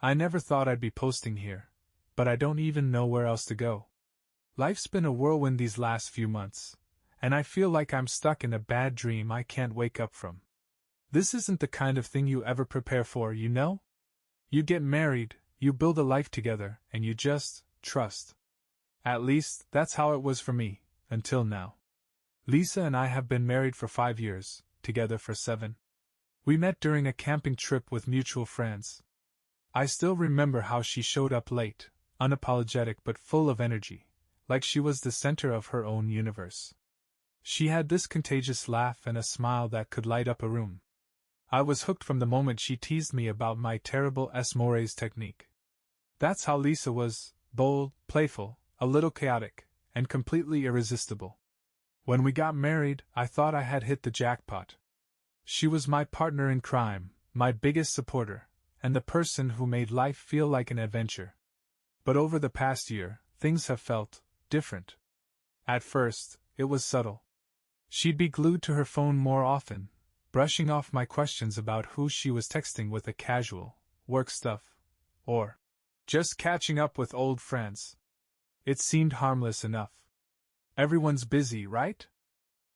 I never thought I'd be posting here, but I don't even know where else to go. Life's been a whirlwind these last few months, and I feel like I'm stuck in a bad dream I can't wake up from. This isn't the kind of thing you ever prepare for, you know? You get married, you build a life together, and you just trust. At least, that's how it was for me, until now. Lisa and I have been married for 5 years, together for 7. We met during a camping trip with mutual friends. I still remember how she showed up late, unapologetic but full of energy, like she was the center of her own universe. She had this contagious laugh and a smile that could light up a room. I was hooked from the moment she teased me about my terrible Esmores technique. That's how Lisa was: bold, playful, a little chaotic, and completely irresistible. When we got married, I thought I had hit the jackpot. She was my partner in crime, my biggest supporter, and the person who made life feel like an adventure. But over the past year, things have felt different. At first, it was subtle. She'd be glued to her phone more often, brushing off my questions about who she was texting with a casual, work stuff, or just catching up with old friends. It seemed harmless enough. Everyone's busy, right?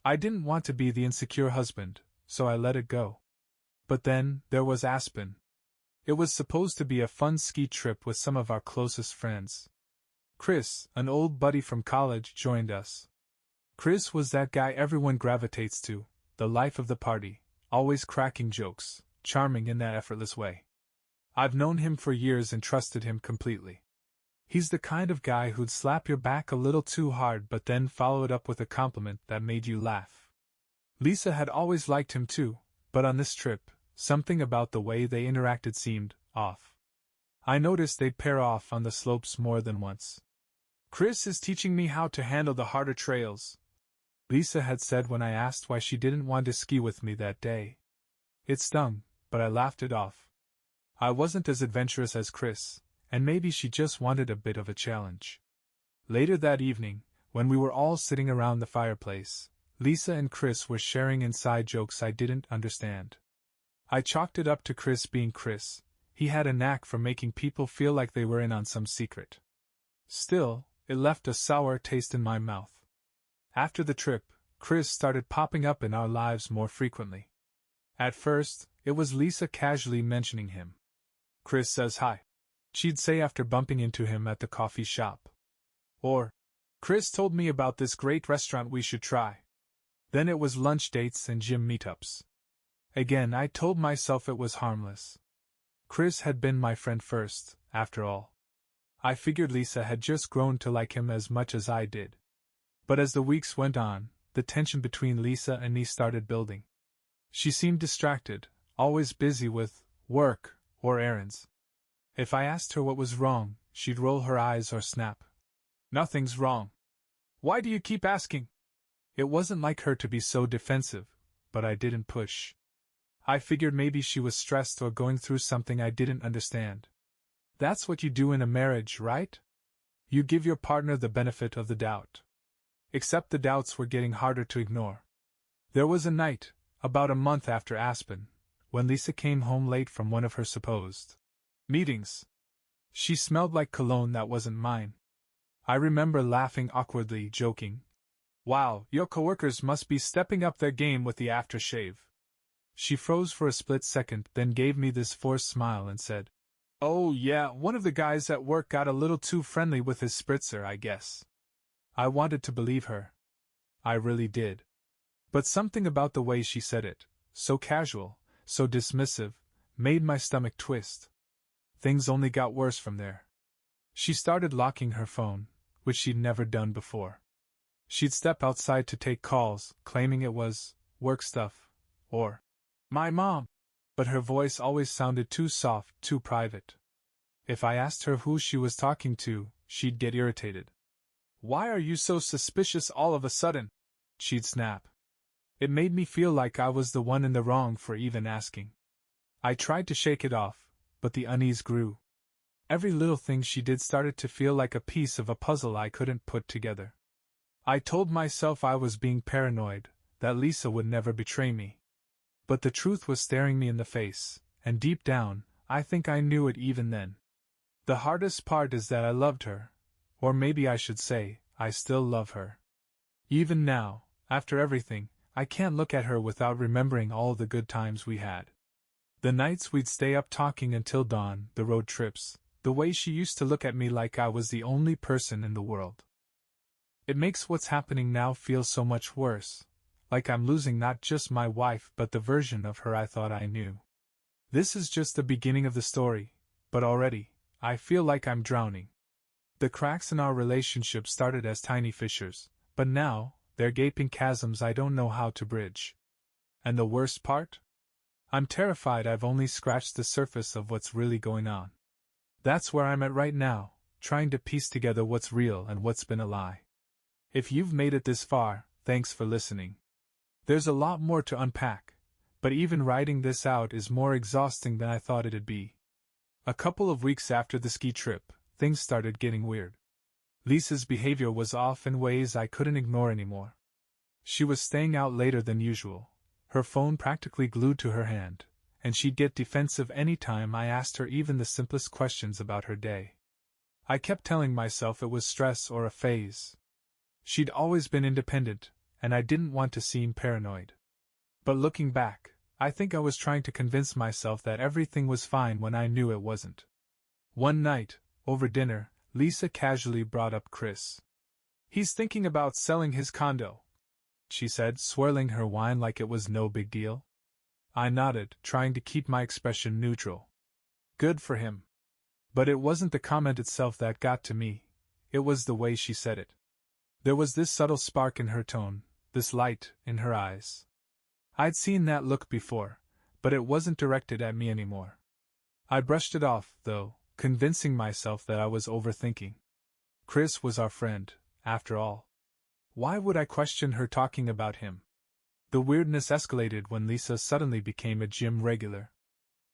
I didn't want to be the insecure husband, so I let it go. But then, there was Aspen. It was supposed to be a fun ski trip with some of our closest friends. Chris, an old buddy from college, joined us. Chris was that guy everyone gravitates to, the life of the party, always cracking jokes, charming in that effortless way. I've known him for years and trusted him completely. He's the kind of guy who'd slap your back a little too hard but then follow it up with a compliment that made you laugh. Lisa had always liked him too, but on this trip, something about the way they interacted seemed off. I noticed they'd pair off on the slopes more than once. "Chris is teaching me how to handle the harder trails," Lisa had said when I asked why she didn't want to ski with me that day. It stung, but I laughed it off. I wasn't as adventurous as Chris, and maybe she just wanted a bit of a challenge. Later that evening, when we were all sitting around the fireplace, Lisa and Chris were sharing inside jokes I didn't understand. I chalked it up to Chris being Chris. He had a knack for making people feel like they were in on some secret. Still, it left a sour taste in my mouth. After the trip, Chris started popping up in our lives more frequently. At first, it was Lisa casually mentioning him. "Chris says hi," she'd say after bumping into him at the coffee shop. Or, "Chris told me about this great restaurant we should try." Then it was lunch dates and gym meetups. Again, I told myself it was harmless. Chris had been my friend first, after all. I figured Lisa had just grown to like him as much as I did. But as the weeks went on, the tension between Lisa and me started building. She seemed distracted, always busy with work or errands. If I asked her what was wrong, she'd roll her eyes or snap, "Nothing's wrong. Why do you keep asking?" It wasn't like her to be so defensive, but I didn't push. I figured maybe she was stressed or going through something I didn't understand. That's what you do in a marriage, right? You give your partner the benefit of the doubt. Except the doubts were getting harder to ignore. There was a night, about a month after Aspen, when Lisa came home late from one of her supposed meetings. She smelled like cologne that wasn't mine. I remember laughing awkwardly, joking, "Wow, your coworkers must be stepping up their game with the aftershave." She froze for a split second, then gave me this forced smile and said, "Oh yeah, one of the guys at work got a little too friendly with his spritzer, I guess." I wanted to believe her. I really did. But something about the way she said it, so casual, so dismissive, made my stomach twist. Things only got worse from there. She started locking her phone, which she'd never done before. She'd step outside to take calls, claiming it was work stuff, or my mom, but her voice always sounded too soft, too private. If I asked her who she was talking to, she'd get irritated. "Why are you so suspicious all of a sudden?" she'd snap. It made me feel like I was the one in the wrong for even asking. I tried to shake it off, but the unease grew. Every little thing she did started to feel like a piece of a puzzle I couldn't put together. I told myself I was being paranoid, that Lisa would never betray me. But the truth was staring me in the face, and deep down, I think I knew it even then. The hardest part is that I loved her, or maybe I should say, I still love her. Even now, after everything, I can't look at her without remembering all the good times we had. The nights we'd stay up talking until dawn, the road trips, the way she used to look at me like I was the only person in the world. It makes what's happening now feel so much worse, like I'm losing not just my wife but the version of her I thought I knew. This is just the beginning of the story, but already, I feel like I'm drowning. The cracks in our relationship started as tiny fissures, but now, they're gaping chasms I don't know how to bridge. And the worst part? I'm terrified I've only scratched the surface of what's really going on. That's where I'm at right now, trying to piece together what's real and what's been a lie. If you've made it this far, thanks for listening. There's a lot more to unpack, but even writing this out is more exhausting than I thought it'd be. A couple of weeks after the ski trip, things started getting weird. Lisa's behavior was off in ways I couldn't ignore anymore. She was staying out later than usual, her phone practically glued to her hand, and she'd get defensive any time I asked her even the simplest questions about her day. I kept telling myself it was stress or a phase. She'd always been independent, and I didn't want to seem paranoid. But looking back, I think I was trying to convince myself that everything was fine when I knew it wasn't. One night, over dinner, Lisa casually brought up Chris. "He's thinking about selling his condo," she said, swirling her wine like it was no big deal. I nodded, trying to keep my expression neutral. Good for him. But it wasn't the comment itself that got to me, it was the way she said it. There was this subtle spark in her tone, this light in her eyes. I'd seen that look before, but it wasn't directed at me anymore. I brushed it off, though, convincing myself that I was overthinking. Chris was our friend, after all. Why would I question her talking about him? The weirdness escalated when Lisa suddenly became a gym regular.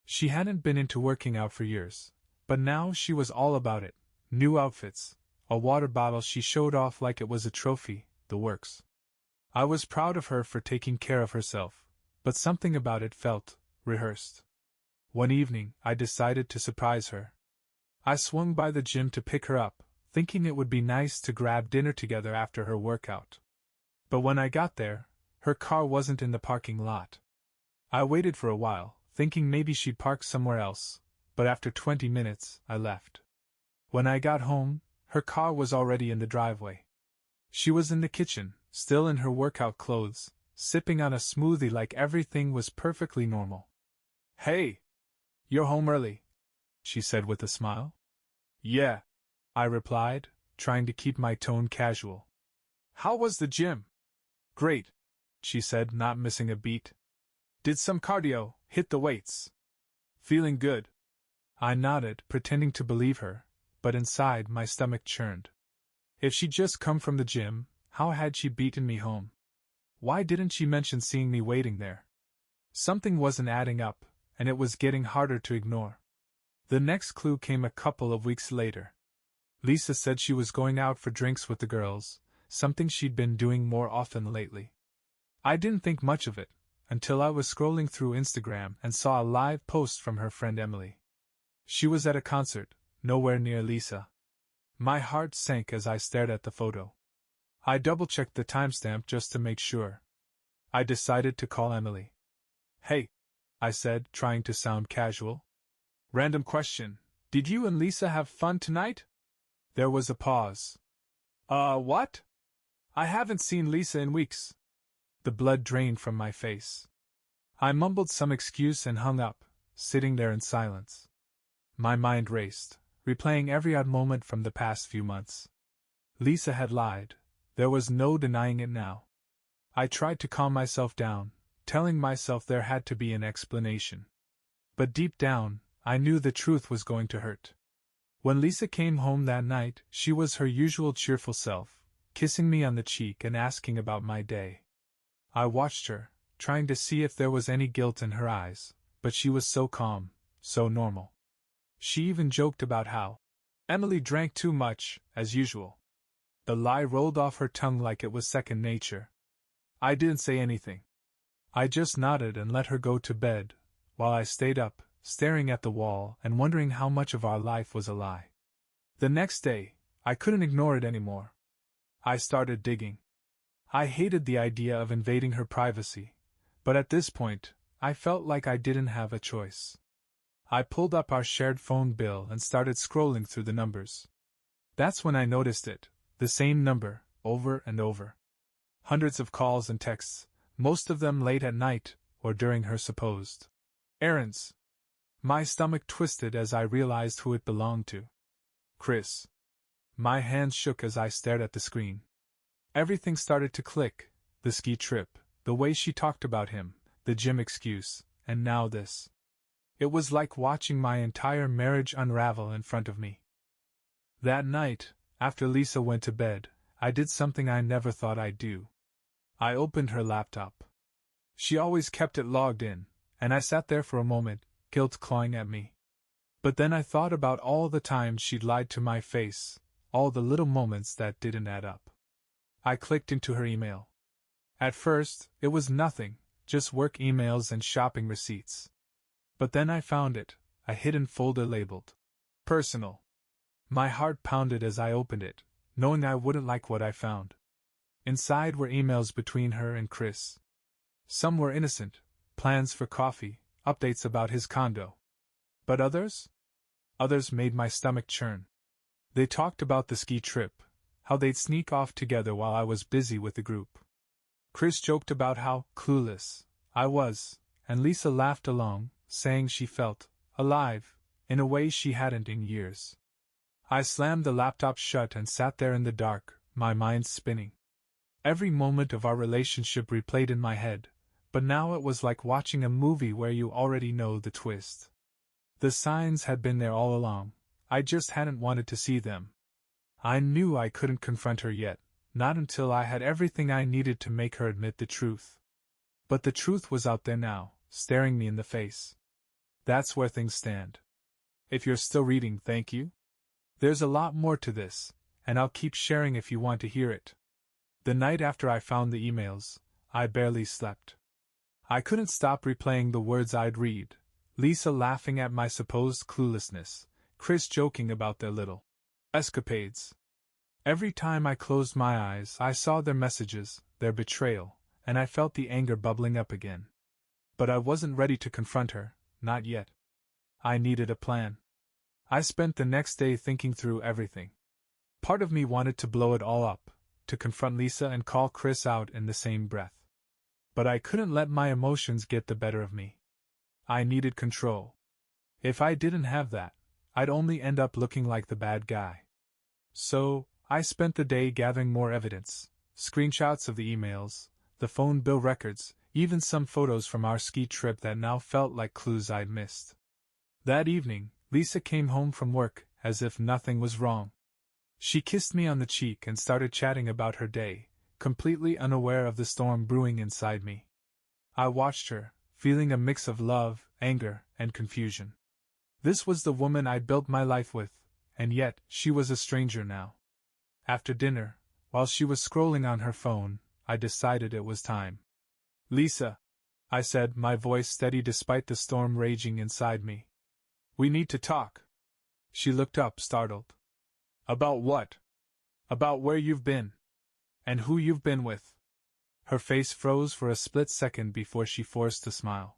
She hadn't been into working out for years, but now she was all about it. New outfits, a water bottle she showed off like it was a trophy, the works. I was proud of her for taking care of herself, but something about it felt rehearsed. One evening, I decided to surprise her. I swung by the gym to pick her up, thinking it would be nice to grab dinner together after her workout. But when I got there, her car wasn't in the parking lot. I waited for a while, thinking maybe she'd park somewhere else, but after 20 minutes, I left. When I got home, her car was already in the driveway. She was in the kitchen, still in her workout clothes, sipping on a smoothie like everything was perfectly normal. "Hey! You're home early," she said with a smile. "Yeah," I replied, trying to keep my tone casual. "How was the gym?" "Great," she said, not missing a beat. "Did some cardio, hit the weights." "Feeling good." I nodded, pretending to believe her, but inside my stomach churned. If she'd just come from the gym, how had she beaten me home? Why didn't she mention seeing me waiting there? Something wasn't adding up, and it was getting harder to ignore. The next clue came a couple of weeks later. Lisa said she was going out for drinks with the girls, something she'd been doing more often lately. I didn't think much of it, until I was scrolling through Instagram and saw a live post from her friend Emily. She was at a concert, nowhere near Lisa. My heart sank as I stared at the photo. I double-checked the timestamp just to make sure. I decided to call Emily. "Hey," I said, trying to sound casual. "Random question, did you and Lisa have fun tonight?" There was a pause. What? I haven't seen Lisa in weeks." The blood drained from my face. I mumbled some excuse and hung up, sitting there in silence. My mind raced, replaying every odd moment from the past few months. Lisa had lied. There was no denying it now. I tried to calm myself down, telling myself there had to be an explanation. But deep down, I knew the truth was going to hurt. When Lisa came home that night, she was her usual cheerful self, kissing me on the cheek and asking about my day. I watched her, trying to see if there was any guilt in her eyes, but she was so calm, so normal. She even joked about how Emily drank too much, as usual. The lie rolled off her tongue like it was second nature. I didn't say anything. I just nodded and let her go to bed, while I stayed up, staring at the wall and wondering how much of our life was a lie. The next day, I couldn't ignore it anymore. I started digging. I hated the idea of invading her privacy, but at this point, I felt like I didn't have a choice. I pulled up our shared phone bill and started scrolling through the numbers. That's when I noticed it, the same number, over and over. Hundreds of calls and texts, most of them late at night or during her supposed errands. My stomach twisted as I realized who it belonged to. Chris. My hands shook as I stared at the screen. Everything started to click, the ski trip, the way she talked about him, the gym excuse, and now this. It was like watching my entire marriage unravel in front of me. That night, after Lisa went to bed, I did something I never thought I'd do. I opened her laptop. She always kept it logged in, and I sat there for a moment, guilt clawing at me. But then I thought about all the times she'd lied to my face, all the little moments that didn't add up. I clicked into her email. At first, it was nothing, just work emails and shopping receipts. But then I found it, a hidden folder labeled Personal. My heart pounded as I opened it, knowing I wouldn't like what I found. Inside were emails between her and Chris. Some were innocent, plans for coffee, updates about his condo. But others? Others made my stomach churn. They talked about the ski trip, how they'd sneak off together while I was busy with the group. Chris joked about how clueless I was, and Lisa laughed along, saying she felt alive in a way she hadn't in years. I slammed the laptop shut and sat there in the dark, my mind spinning. Every moment of our relationship replayed in my head, but now it was like watching a movie where you already know the twist. The signs had been there all along, I just hadn't wanted to see them. I knew I couldn't confront her yet, not until I had everything I needed to make her admit the truth. But the truth was out there now, staring me in the face. That's where things stand. If you're still reading, thank you. There's a lot more to this, and I'll keep sharing if you want to hear it. The night after I found the emails, I barely slept. I couldn't stop replaying the words I'd read, Lisa laughing at my supposed cluelessness, Chris joking about their little escapades. Every time I closed my eyes, I saw their messages, their betrayal, and I felt the anger bubbling up again. But I wasn't ready to confront her, not yet. I needed a plan. I spent the next day thinking through everything. Part of me wanted to blow it all up, to confront Lisa and call Chris out in the same breath. But I couldn't let my emotions get the better of me. I needed control. If I didn't have that, I'd only end up looking like the bad guy. So, I spent the day gathering more evidence, screenshots of the emails, the phone bill records, even some photos from our ski trip that now felt like clues I'd missed. That evening, Lisa came home from work, as if nothing was wrong. She kissed me on the cheek and started chatting about her day, completely unaware of the storm brewing inside me. I watched her, feeling a mix of love, anger, and confusion. This was the woman I'd built my life with, and yet she was a stranger now. After dinner, while she was scrolling on her phone, I decided it was time. Lisa, I said, my voice steady despite the storm raging inside me. We need to talk. She looked up, startled. About what? About where you've been. And who you've been with. Her face froze for a split second before she forced a smile.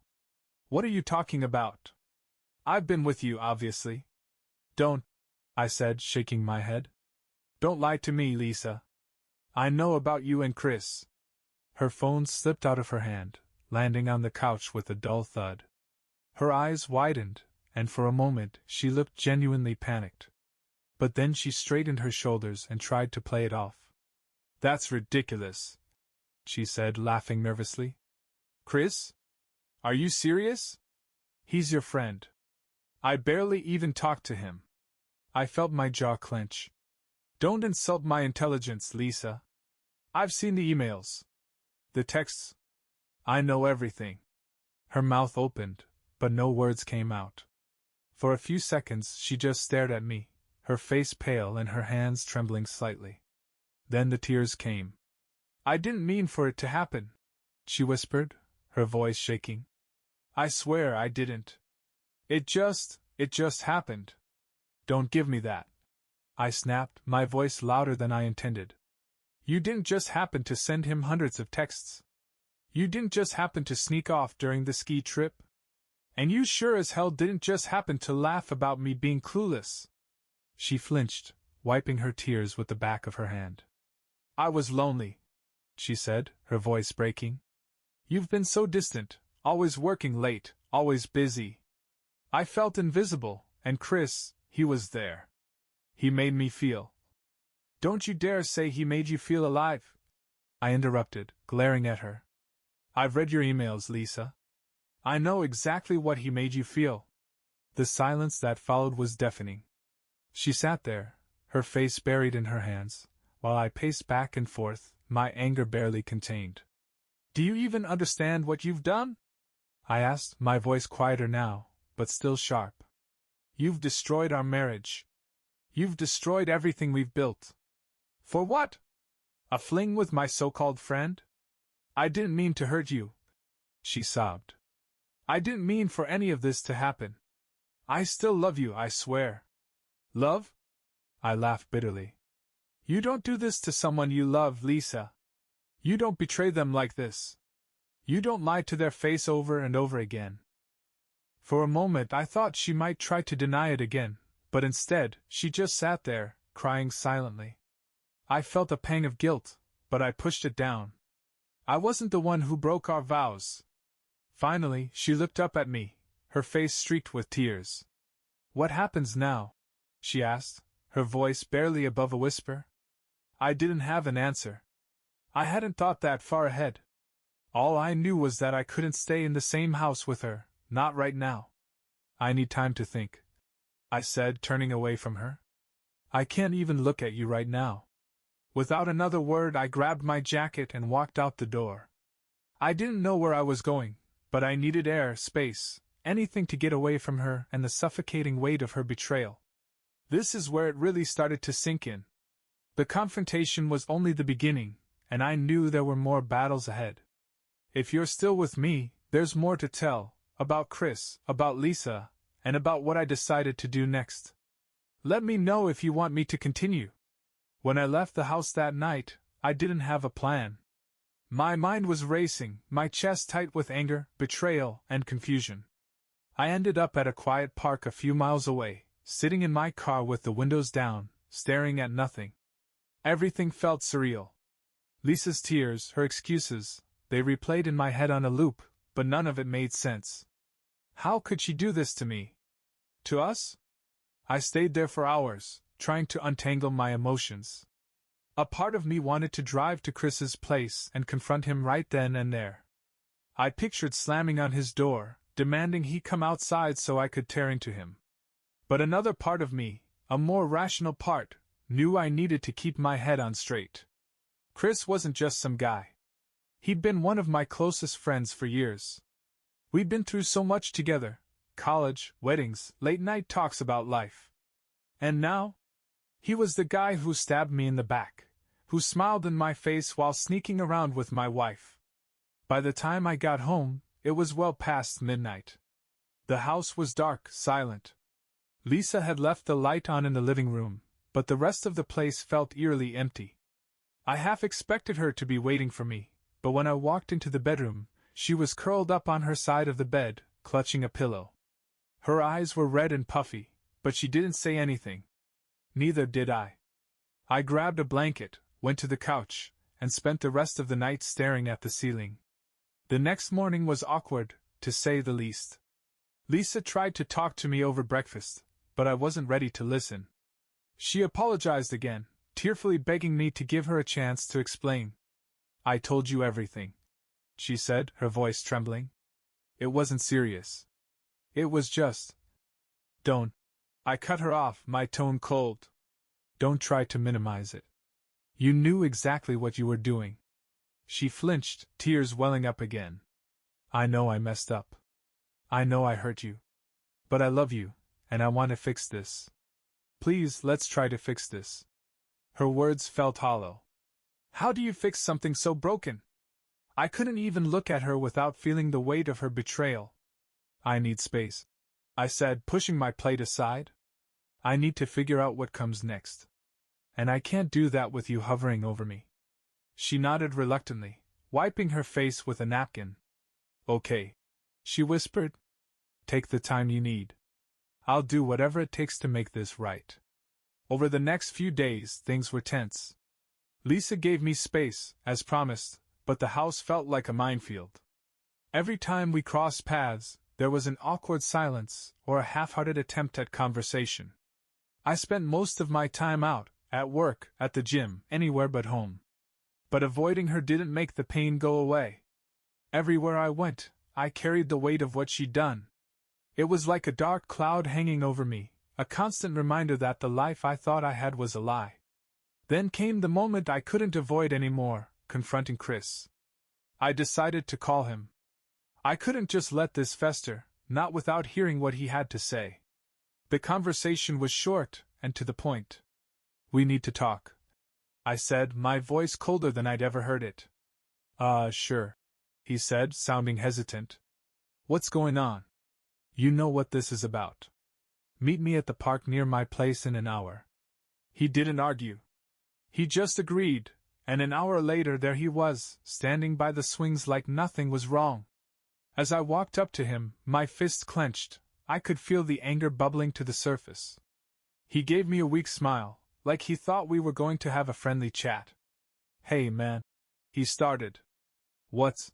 What are you talking about? I've been with you, obviously. Don't, I said, shaking my head. Don't lie to me, Lisa. I know about you and Chris. Her phone slipped out of her hand, landing on the couch with a dull thud. Her eyes widened, and for a moment she looked genuinely panicked. But then she straightened her shoulders and tried to play it off. That's ridiculous, she said, laughing nervously. Chris? Are you serious? He's your friend. I barely even talked to him. I felt my jaw clench. Don't insult my intelligence, Lisa. I've seen the emails. The texts. I know everything. Her mouth opened, but no words came out. For a few seconds she just stared at me, her face pale and her hands trembling slightly. Then the tears came. I didn't mean for it to happen, she whispered, her voice shaking. I swear I didn't. It just happened. Don't give me that. I snapped, my voice louder than I intended. You didn't just happen to send him hundreds of texts. You didn't just happen to sneak off during the ski trip. And you sure as hell didn't just happen to laugh about me being clueless. She flinched, wiping her tears with the back of her hand. I was lonely, she said, her voice breaking. You've been so distant, always working late, always busy. I felt invisible, and Chris, he was there. He made me feel. Don't you dare say he made you feel alive, I interrupted, glaring at her. I've read your emails, Lisa. I know exactly what he made you feel. The silence that followed was deafening. She sat there, her face buried in her hands, while I paced back and forth, my anger barely contained. Do you even understand what you've done? I asked, my voice quieter now, but still sharp. You've destroyed our marriage. You've destroyed everything we've built. For what? A fling with my so-called friend? I didn't mean to hurt you, she sobbed. I didn't mean for any of this to happen. I still love you, I swear. Love? I laughed bitterly. You don't do this to someone you love, Lisa. You don't betray them like this. You don't lie to their face over and over again. For a moment I thought she might try to deny it again, but instead, she just sat there, crying silently. I felt a pang of guilt, but I pushed it down. I wasn't the one who broke our vows. Finally, she looked up at me, her face streaked with tears. What happens now? She asked, her voice barely above a whisper. I didn't have an answer. I hadn't thought that far ahead. All I knew was that I couldn't stay in the same house with her, not right now. I need time to think, I said, turning away from her. I can't even look at you right now. Without another word, I grabbed my jacket and walked out the door. I didn't know where I was going, but I needed air, space, anything to get away from her and the suffocating weight of her betrayal. This is where it really started to sink in. The confrontation was only the beginning, and I knew there were more battles ahead. If you're still with me, there's more to tell, about Chris, about Lisa, and about what I decided to do next. Let me know if you want me to continue. When I left the house that night, I didn't have a plan. My mind was racing, my chest tight with anger, betrayal, and confusion. I ended up at a quiet park a few miles away, sitting in my car with the windows down, staring at nothing. Everything felt surreal. Lisa's tears, her excuses, they replayed in my head on a loop, but none of it made sense. How could she do this to me? To us? I stayed there for hours, trying to untangle my emotions. A part of me wanted to drive to Chris's place and confront him right then and there. I pictured slamming on his door, demanding he come outside so I could tear into him. But another part of me, a more rational part, knew I needed to keep my head on straight. Chris wasn't just some guy. He'd been one of my closest friends for years. We'd been through so much together: college, weddings, late-night talks about life. And now? He was the guy who stabbed me in the back, who smiled in my face while sneaking around with my wife. By the time I got home, it was well past midnight. The house was dark, silent. Lisa had left the light on in the living room, but the rest of the place felt eerily empty. I half expected her to be waiting for me, but when I walked into the bedroom, she was curled up on her side of the bed, clutching a pillow. Her eyes were red and puffy, but she didn't say anything. Neither did I. I grabbed a blanket, went to the couch, and spent the rest of the night staring at the ceiling. The next morning was awkward, to say the least. Lisa tried to talk to me over breakfast, but I wasn't ready to listen. She apologized again, tearfully begging me to give her a chance to explain. I told you everything, she said, her voice trembling. It wasn't serious. It was just... Don't. I cut her off, my tone cold. Don't try to minimize it. You knew exactly what you were doing. She flinched, tears welling up again. I know I messed up. I know I hurt you. But I love you, and I want to fix this. Please, let's try to fix this. Her words felt hollow. How do you fix something so broken? I couldn't even look at her without feeling the weight of her betrayal. I need space. I said, pushing my plate aside. I need to figure out what comes next. And I can't do that with you hovering over me. She nodded reluctantly, wiping her face with a napkin. Okay, she whispered. Take the time you need. I'll do whatever it takes to make this right. Over the next few days, things were tense. Lisa gave me space, as promised, but the house felt like a minefield. Every time we crossed paths, there was an awkward silence or a half-hearted attempt at conversation. I spent most of my time out, at work, at the gym, anywhere but home. But avoiding her didn't make the pain go away. Everywhere I went, I carried the weight of what she'd done. It was like a dark cloud hanging over me, a constant reminder that the life I thought I had was a lie. Then came the moment I couldn't avoid anymore, confronting Chris. I decided to call him. I couldn't just let this fester, not without hearing what he had to say. The conversation was short and to the point. We need to talk, I said, my voice colder than I'd ever heard it. Sure, he said, sounding hesitant. What's going on? You know what this is about. Meet me at the park near my place in an hour. He didn't argue. He just agreed, and an hour later there he was, standing by the swings like nothing was wrong. As I walked up to him, my fists clenched, I could feel the anger bubbling to the surface. He gave me a weak smile, like he thought we were going to have a friendly chat. Hey man, he started. What's?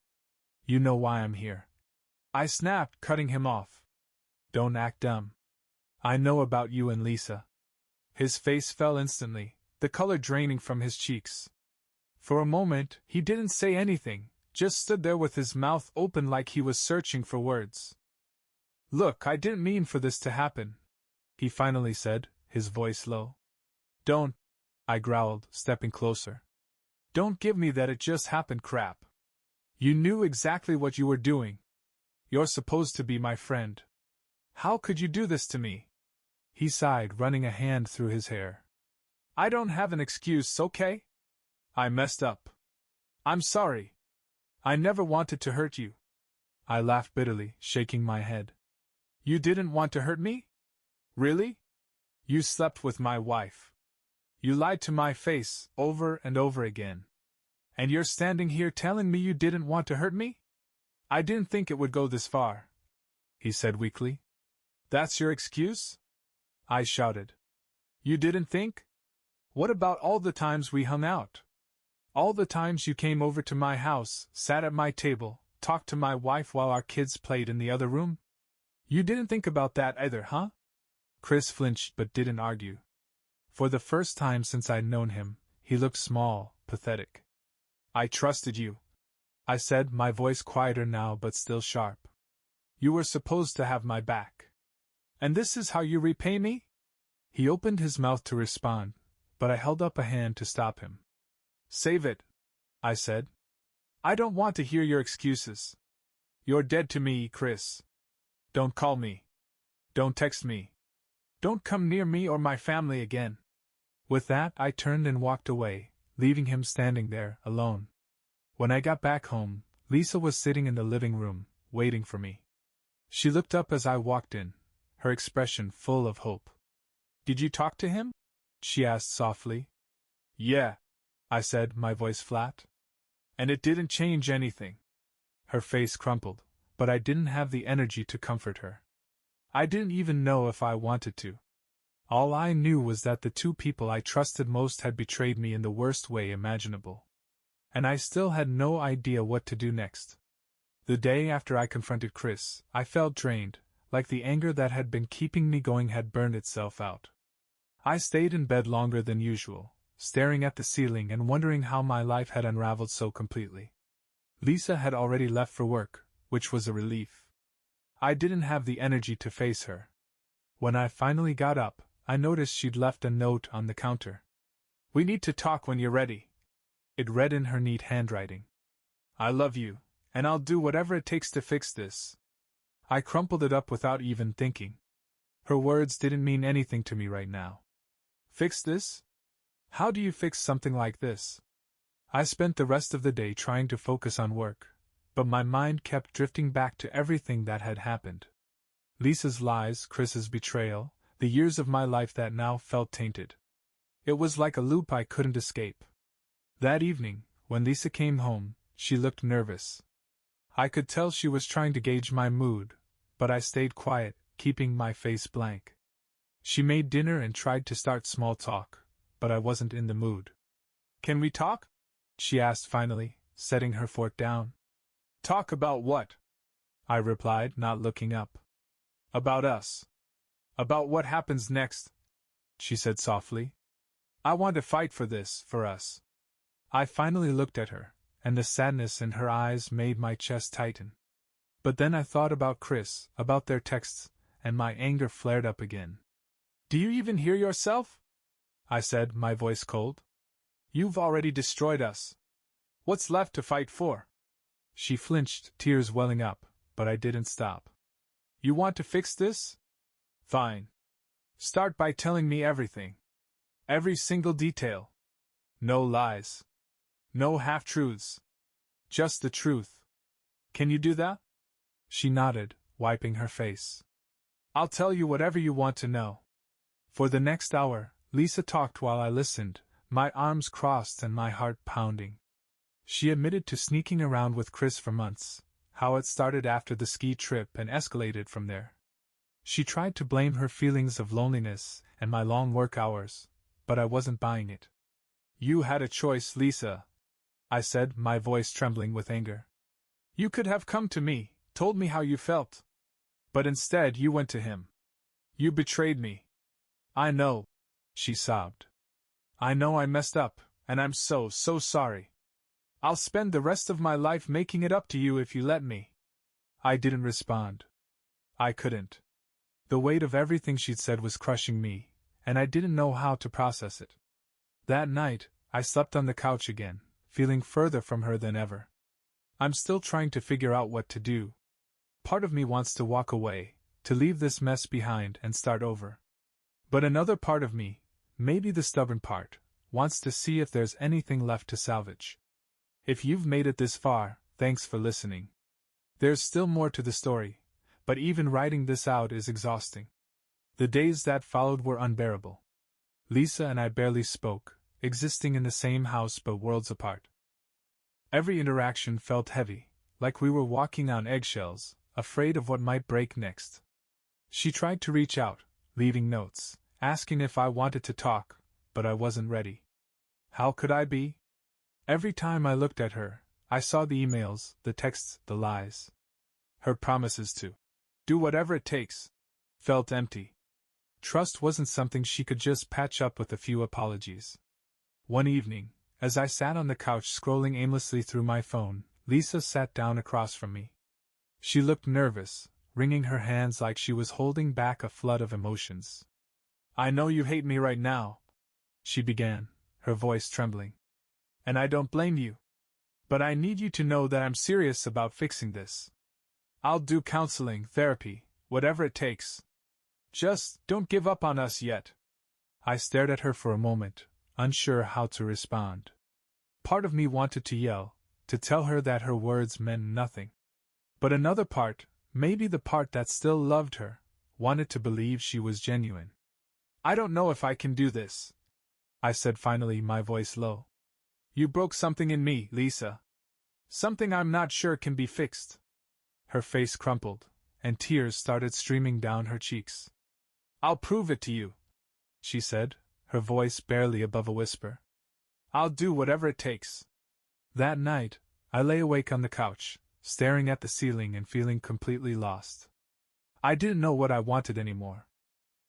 You know why I'm here. I snapped, cutting him off. Don't act dumb. I know about you and Lisa. His face fell instantly, the color draining from his cheeks. For a moment, he didn't say anything, just stood there with his mouth open like he was searching for words. Look, I didn't mean for this to happen, he finally said, his voice low. Don't, I growled, stepping closer. Don't give me that it just happened crap. You knew exactly what you were doing. You're supposed to be my friend. How could you do this to me? He sighed, running a hand through his hair. I don't have an excuse, okay? I messed up. I'm sorry. I never wanted to hurt you. I laughed bitterly, shaking my head. You didn't want to hurt me? Really? You slept with my wife. You lied to my face, over and over again. And you're standing here telling me you didn't want to hurt me? I didn't think it would go this far, he said weakly. That's your excuse? I shouted. You didn't think? What about all the times we hung out? All the times you came over to my house, sat at my table, talked to my wife while our kids played in the other room? You didn't think about that either, huh? Chris flinched but didn't argue. For the first time since I'd known him, he looked small, pathetic. I trusted you, I said, my voice quieter now but still sharp. You were supposed to have my back. And this is how you repay me? He opened his mouth to respond, but I held up a hand to stop him. Save it, I said. I don't want to hear your excuses. You're dead to me, Chris. Don't call me. Don't text me. Don't come near me or my family again. With that, I turned and walked away, leaving him standing there, alone. When I got back home, Lisa was sitting in the living room, waiting for me. She looked up as I walked in, her expression full of hope. Did you talk to him? She asked softly. Yeah, I said, my voice flat. And it didn't change anything. Her face crumpled, but I didn't have the energy to comfort her. I didn't even know if I wanted to. All I knew was that the two people I trusted most had betrayed me in the worst way imaginable. And I still had no idea what to do next. The day after I confronted Chris, I felt drained, like the anger that had been keeping me going had burned itself out. I stayed in bed longer than usual, staring at the ceiling and wondering how my life had unraveled so completely. Lisa had already left for work, which was a relief. I didn't have the energy to face her. When I finally got up, I noticed she'd left a note on the counter. We need to talk when you're ready. It read in her neat handwriting. I love you, and I'll do whatever it takes to fix this. I crumpled it up without even thinking. Her words didn't mean anything to me right now. Fix this? How do you fix something like this? I spent the rest of the day trying to focus on work, but my mind kept drifting back to everything that had happened. Lisa's lies, Chris's betrayal, the years of my life that now felt tainted. It was like a loop I couldn't escape. That evening, when Lisa came home, she looked nervous. I could tell she was trying to gauge my mood, but I stayed quiet, keeping my face blank. She made dinner and tried to start small talk, but I wasn't in the mood. "Can we talk?" she asked finally, setting her fork down. "Talk about what?" I replied, not looking up. "About us. About what happens next," she said softly. "I want to fight for this, for us." I finally looked at her, and the sadness in her eyes made my chest tighten. But then I thought about Chris, about their texts, and my anger flared up again. "Do you even hear yourself?" I said, my voice cold. "You've already destroyed us. What's left to fight for?" She flinched, tears welling up, but I didn't stop. "You want to fix this? Fine. Start by telling me everything. Every single detail. No lies. No half-truths. Just the truth. Can you do that?" She nodded, wiping her face. "I'll tell you whatever you want to know." For the next hour, Lisa talked while I listened, my arms crossed and my heart pounding. She admitted to sneaking around with Chris for months, how it started after the ski trip and escalated from there. She tried to blame her feelings of loneliness and my long work hours, but I wasn't buying it. "You had a choice, Lisa," I said, my voice trembling with anger. "You could have come to me, told me how you felt. But instead you went to him. You betrayed me." "I know," she sobbed. "I know I messed up, and I'm so sorry. I'll spend the rest of my life making it up to you if you let me." I didn't respond. I couldn't. The weight of everything she'd said was crushing me, and I didn't know how to process it. That night, I slept on the couch again, feeling further from her than ever. I'm still trying to figure out what to do. Part of me wants to walk away, to leave this mess behind and start over. But another part of me, maybe the stubborn part, wants to see if there's anything left to salvage. If you've made it this far, thanks for listening. There's still more to the story, but even writing this out is exhausting. The days that followed were unbearable. Lisa and I barely spoke, existing in the same house but worlds apart. Every interaction felt heavy, like we were walking on eggshells, afraid of what might break next. She tried to reach out, leaving notes, asking if I wanted to talk, but I wasn't ready. How could I be? Every time I looked at her, I saw the emails, the texts, the lies. Her promises to do whatever it takes felt empty. Trust wasn't something she could just patch up with a few apologies. One evening, as I sat on the couch scrolling aimlessly through my phone, Lisa sat down across from me. She looked nervous, wringing her hands like she was holding back a flood of emotions. "I know you hate me right now," she began, her voice trembling. "And I don't blame you. But I need you to know that I'm serious about fixing this. I'll do counseling, therapy, whatever it takes. Just don't give up on us yet." I stared at her for a moment, unsure how to respond. Part of me wanted to yell, to tell her that her words meant nothing. But another part, maybe the part that still loved her, wanted to believe she was genuine. "I don't know if I can do this," I said finally, my voice low. "You broke something in me, Lisa. Something I'm not sure can be fixed." Her face crumpled, and tears started streaming down her cheeks. "I'll prove it to you," she said, her voice barely above a whisper. "I'll do whatever it takes." That night, I lay awake on the couch, staring at the ceiling and feeling completely lost. I didn't know what I wanted anymore.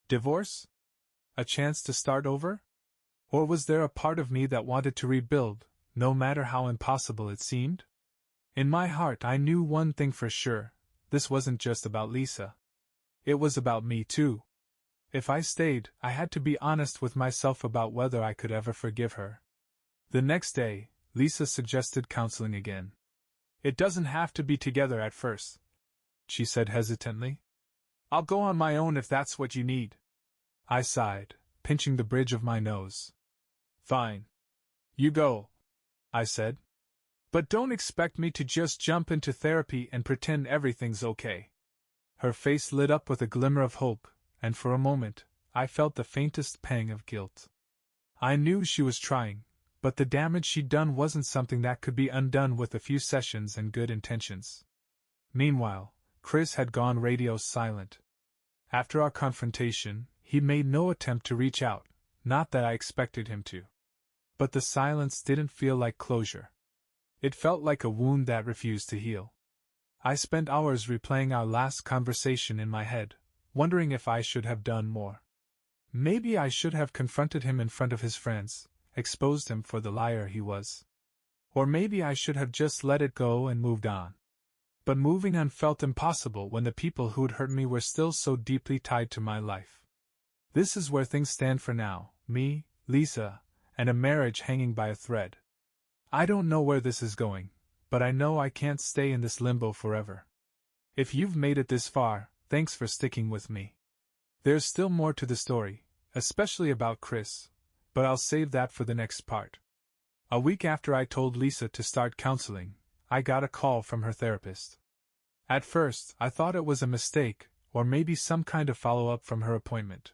Divorce? A chance to start over? Or was there a part of me that wanted to rebuild, no matter how impossible it seemed? In my heart I knew one thing for sure, this wasn't just about Lisa. It was about me too. If I stayed, I had to be honest with myself about whether I could ever forgive her. The next day, Lisa suggested counseling again. "It doesn't have to be together at first," she said hesitantly. "I'll go on my own if that's what you need." I sighed, pinching the bridge of my nose. "Fine. You go," I said. "But don't expect me to just jump into therapy and pretend everything's okay." Her face lit up with a glimmer of hope, and for a moment, I felt the faintest pang of guilt. I knew she was trying, but the damage she'd done wasn't something that could be undone with a few sessions and good intentions. Meanwhile, Chris had gone radio silent. After our confrontation, he made no attempt to reach out, not that I expected him to. But the silence didn't feel like closure. It felt like a wound that refused to heal. I spent hours replaying our last conversation in my head, wondering if I should have done more. Maybe I should have confronted him in front of his friends, exposed him for the liar he was. Or maybe I should have just let it go and moved on. But moving on felt impossible when the people who'd hurt me were still so deeply tied to my life. This is where things stand for now, me, Lisa, and a marriage hanging by a thread. I don't know where this is going, but I know I can't stay in this limbo forever. If you've made it this far, thanks for sticking with me. There's still more to the story, especially about Chris, but I'll save that for the next part. A week after I told Lisa to start counseling, I got a call from her therapist. At first, I thought it was a mistake, or maybe some kind of follow-up from her appointment.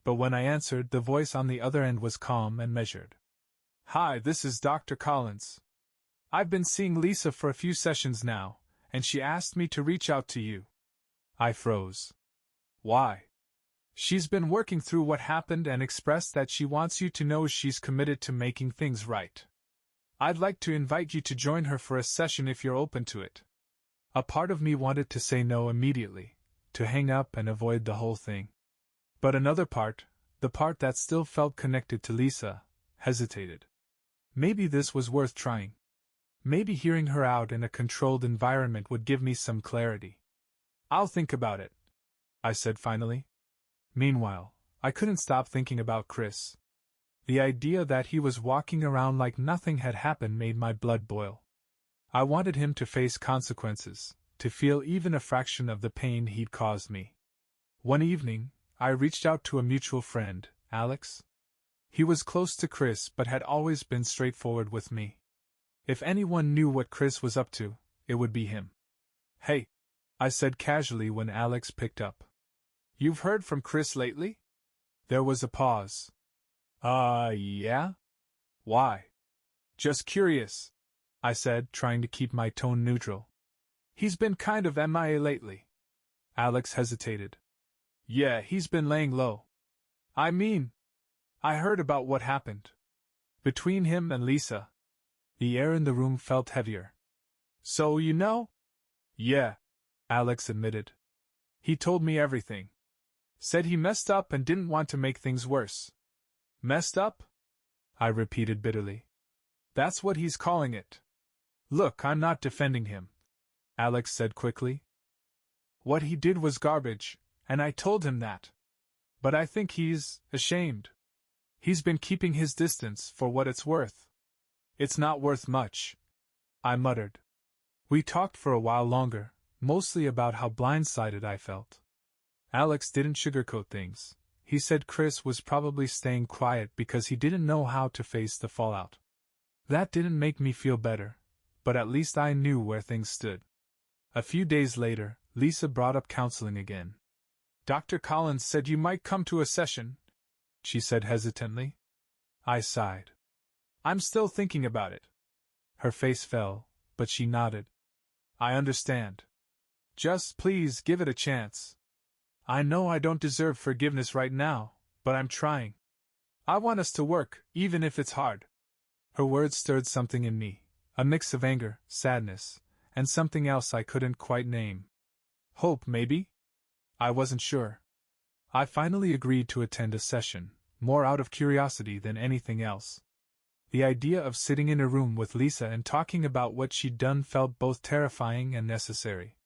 But when I answered, the voice on the other end was calm and measured. "Hi, this is Dr. Collins. I've been seeing Lisa for a few sessions now, and she asked me to reach out to you." I froze. "Why?" "She's been working through what happened and expressed that she wants you to know she's committed to making things right. I'd like to invite you to join her for a session if you're open to it." A part of me wanted to say no immediately, to hang up and avoid the whole thing. But another part, the part that still felt connected to Lisa, hesitated. Maybe this was worth trying. Maybe hearing her out in a controlled environment would give me some clarity. "I'll think about it," I said finally. Meanwhile, I couldn't stop thinking about Chris. The idea that he was walking around like nothing had happened made my blood boil. I wanted him to face consequences, to feel even a fraction of the pain he'd caused me. One evening, I reached out to a mutual friend, Alex. He was close to Chris but had always been straightforward with me. If anyone knew what Chris was up to, it would be him. "Hey," I said casually when Alex picked up. "You've heard from Chris lately?" There was a pause. Yeah? Why?" "Just curious," I said, trying to keep my tone neutral. "He's been kind of MIA lately." Alex hesitated. "Yeah, he's been laying low. I mean, I heard about what happened between him and Lisa." The air in the room felt heavier. "So you know?" "Yeah," Alex admitted. "He told me everything. Said he messed up and didn't want to make things worse." "Messed up?" I repeated bitterly. "That's what he's calling it." "Look, I'm not defending him," Alex said quickly. "What he did was garbage, and I told him that. But I think he's ashamed. He's been keeping his distance for what it's worth." "It's not worth much," I muttered. We talked for a while longer, mostly about how blindsided I felt. Alex didn't sugarcoat things. He said Chris was probably staying quiet because he didn't know how to face the fallout. That didn't make me feel better, but at least I knew where things stood. A few days later, Lisa brought up counseling again. "Dr. Collins said you might come to a session," she said hesitantly. I sighed. "I'm still thinking about it." Her face fell, but she nodded. "I understand. Just please give it a chance. I know I don't deserve forgiveness right now, but I'm trying. I want us to work, even if it's hard." Her words stirred something in me, a mix of anger, sadness, and something else I couldn't quite name. Hope, maybe? I wasn't sure. I finally agreed to attend a session, more out of curiosity than anything else. The idea of sitting in a room with Lisa and talking about what she'd done felt both terrifying and necessary.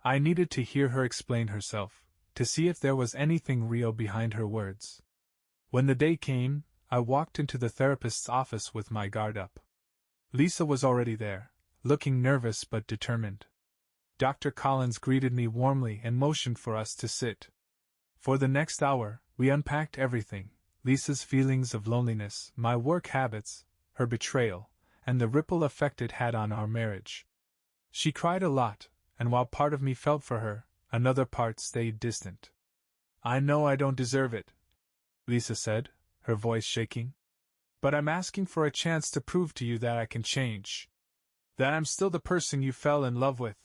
I needed to hear her explain herself, to see if there was anything real behind her words. When the day came, I walked into the therapist's office with my guard up. Lisa was already there, looking nervous but determined. Dr. Collins greeted me warmly and motioned for us to sit. For the next hour, we unpacked everything: Lisa's feelings of loneliness, my work habits, her betrayal, and the ripple effect it had on our marriage. She cried a lot, and while part of me felt for her, Another part stayed distant. I know I don't deserve it, Lisa said, her voice shaking. But I'm asking for a chance to prove to you that I can change. That I'm still the person you fell in love with.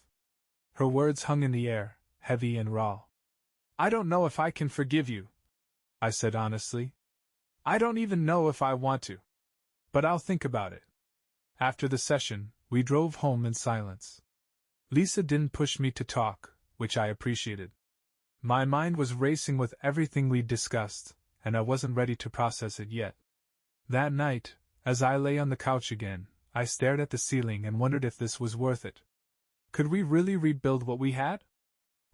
Her words hung in the air, heavy and raw. I don't know if I can forgive you, I said honestly. I don't even know if I want to. But I'll think about it. After the session, we drove home in silence. Lisa didn't push me to talk, which I appreciated. My mind was racing with everything we'd discussed, and I wasn't ready to process it yet. That night, as I lay on the couch again, I stared at the ceiling and wondered if this was worth it. Could we really rebuild what we had?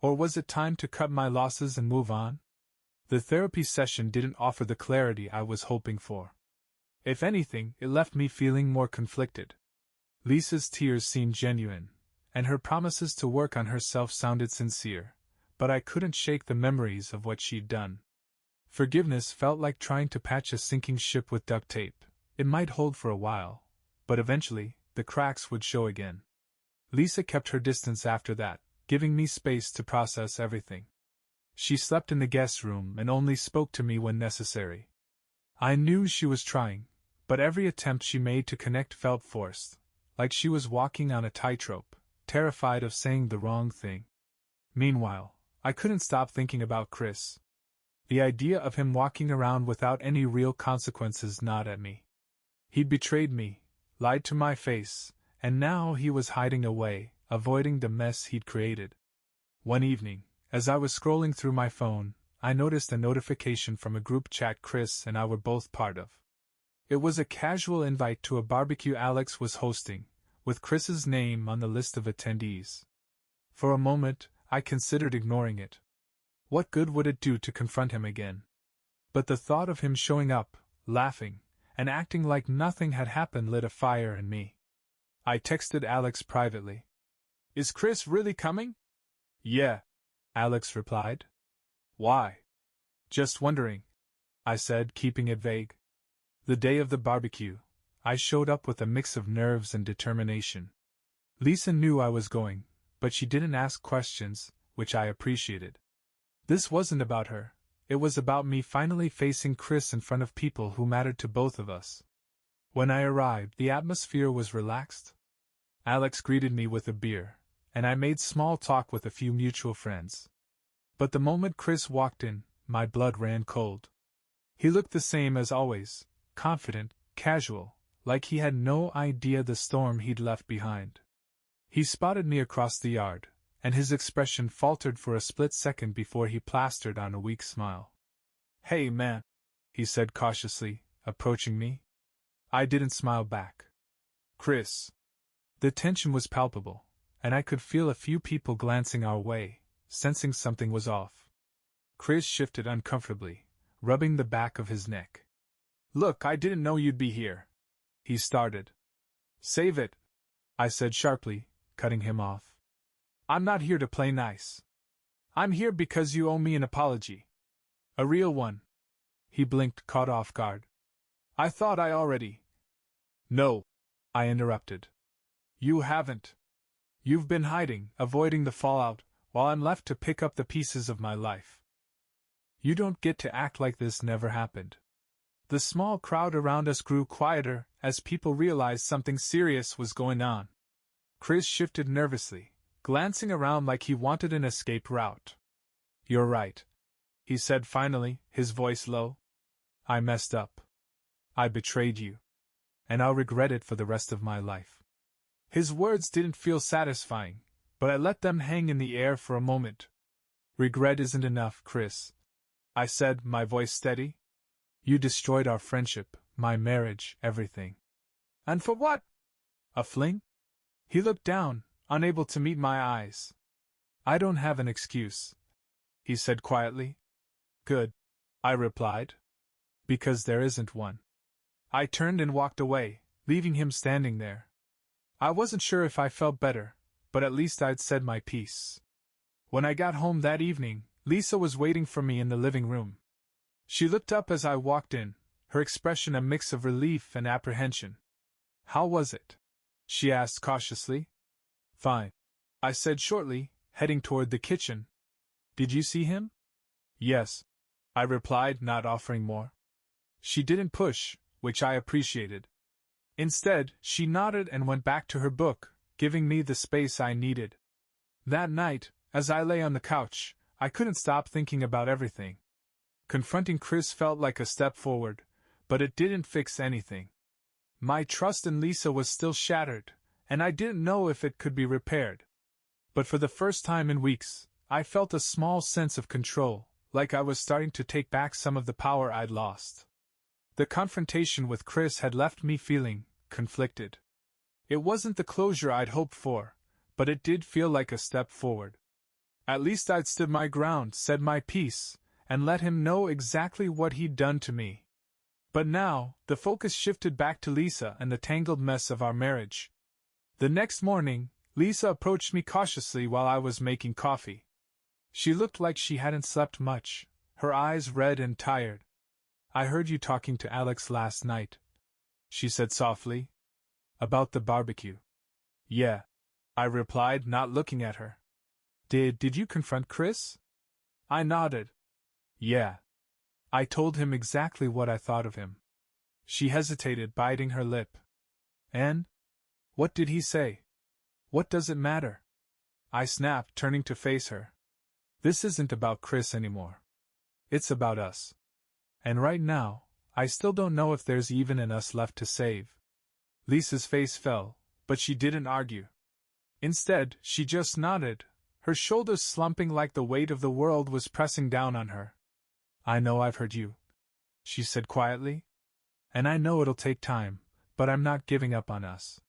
Or was it time to cut my losses and move on? The therapy session didn't offer the clarity I was hoping for. If anything, it left me feeling more conflicted. Lisa's tears seemed genuine, and her promises to work on herself sounded sincere, but I couldn't shake the memories of what she'd done. Forgiveness felt like trying to patch a sinking ship with duct tape. It might hold for a while, but eventually, the cracks would show again. Lisa kept her distance after that, giving me space to process everything. She slept in the guest room and only spoke to me when necessary. I knew she was trying, but every attempt she made to connect felt forced, like she was walking on a tightrope, terrified of saying the wrong thing. Meanwhile, I couldn't stop thinking about Chris. The idea of him walking around without any real consequences gnawed at me. He'd betrayed me, lied to my face, and now he was hiding away, avoiding the mess he'd created. One evening, as I was scrolling through my phone, I noticed a notification from a group chat Chris and I were both part of. It was a casual invite to a barbecue Alex was hosting, with Chris's name on the list of attendees. For a moment, I considered ignoring it. What good would it do to confront him again? But the thought of him showing up, laughing, and acting like nothing had happened lit a fire in me. I texted Alex privately. Is Chris really coming? Yeah, Alex replied. Why? Just wondering, I said, keeping it vague. The day of the barbecue, I showed up with a mix of nerves and determination. Lisa knew I was going, but she didn't ask questions, which I appreciated. This wasn't about her, it was about me finally facing Chris in front of people who mattered to both of us. When I arrived, the atmosphere was relaxed. Alex greeted me with a beer, and I made small talk with a few mutual friends. But the moment Chris walked in, my blood ran cold. He looked the same as always, confident, casual, like he had no idea the storm he'd left behind. He spotted me across the yard, and his expression faltered for a split second before he plastered on a weak smile. Hey man, he said cautiously, approaching me. I didn't smile back. Chris. The tension was palpable, and I could feel a few people glancing our way, sensing something was off. Chris shifted uncomfortably, rubbing the back of his neck. Look, I didn't know you'd be here. He started. Save it, I said sharply, cutting him off. I'm not here to play nice. I'm here because you owe me an apology. A real one. He blinked, caught off guard. I thought I already. No, I interrupted. You haven't. You've been hiding, avoiding the fallout, while I'm left to pick up the pieces of my life. You don't get to act like this never happened. The small crowd around us grew quieter as people realized something serious was going on. Chris shifted nervously, glancing around like he wanted an escape route. You're right, he said finally, his voice low. I messed up. I betrayed you. And I'll regret it for the rest of my life. His words didn't feel satisfying, but I let them hang in the air for a moment. Regret isn't enough, Chris, I said, my voice steady. You destroyed our friendship, my marriage, everything. And for what? A fling? He looked down, unable to meet my eyes. I don't have an excuse, he said quietly. Good, I replied. Because there isn't one. I turned and walked away, leaving him standing there. I wasn't sure if I felt better, but at least I'd said my piece. When I got home that evening, Lisa was waiting for me in the living room. She looked up as I walked in, her expression a mix of relief and apprehension. How was it? She asked cautiously. Fine, I said shortly, heading toward the kitchen. Did you see him? Yes, I replied, not offering more. She didn't push, which I appreciated. Instead, she nodded and went back to her book, giving me the space I needed. That night, as I lay on the couch, I couldn't stop thinking about everything. Confronting Chris felt like a step forward, but it didn't fix anything. My trust in Lisa was still shattered, and I didn't know if it could be repaired. But for the first time in weeks, I felt a small sense of control, like I was starting to take back some of the power I'd lost. The confrontation with Chris had left me feeling conflicted. It wasn't the closure I'd hoped for, but it did feel like a step forward. At least I'd stood my ground, said my piece, and let him know exactly what he'd done to me. But now, the focus shifted back to Lisa and the tangled mess of our marriage. The next morning, Lisa approached me cautiously while I was making coffee. She looked like she hadn't slept much, her eyes red and tired. I heard you talking to Alex last night, she said softly. About the barbecue. Yeah, I replied, not looking at her. Did you confront Chris? I nodded. Yeah. I told him exactly what I thought of him. She hesitated, biting her lip. And? What did he say? What does it matter? I snapped, turning to face her. This isn't about Chris anymore. It's about us. And right now, I still don't know if there's even an us left to save. Lisa's face fell, but she didn't argue. Instead, she just nodded, her shoulders slumping like the weight of the world was pressing down on her. I know I've hurt you, she said quietly. And I know it'll take time, but I'm not giving up on us.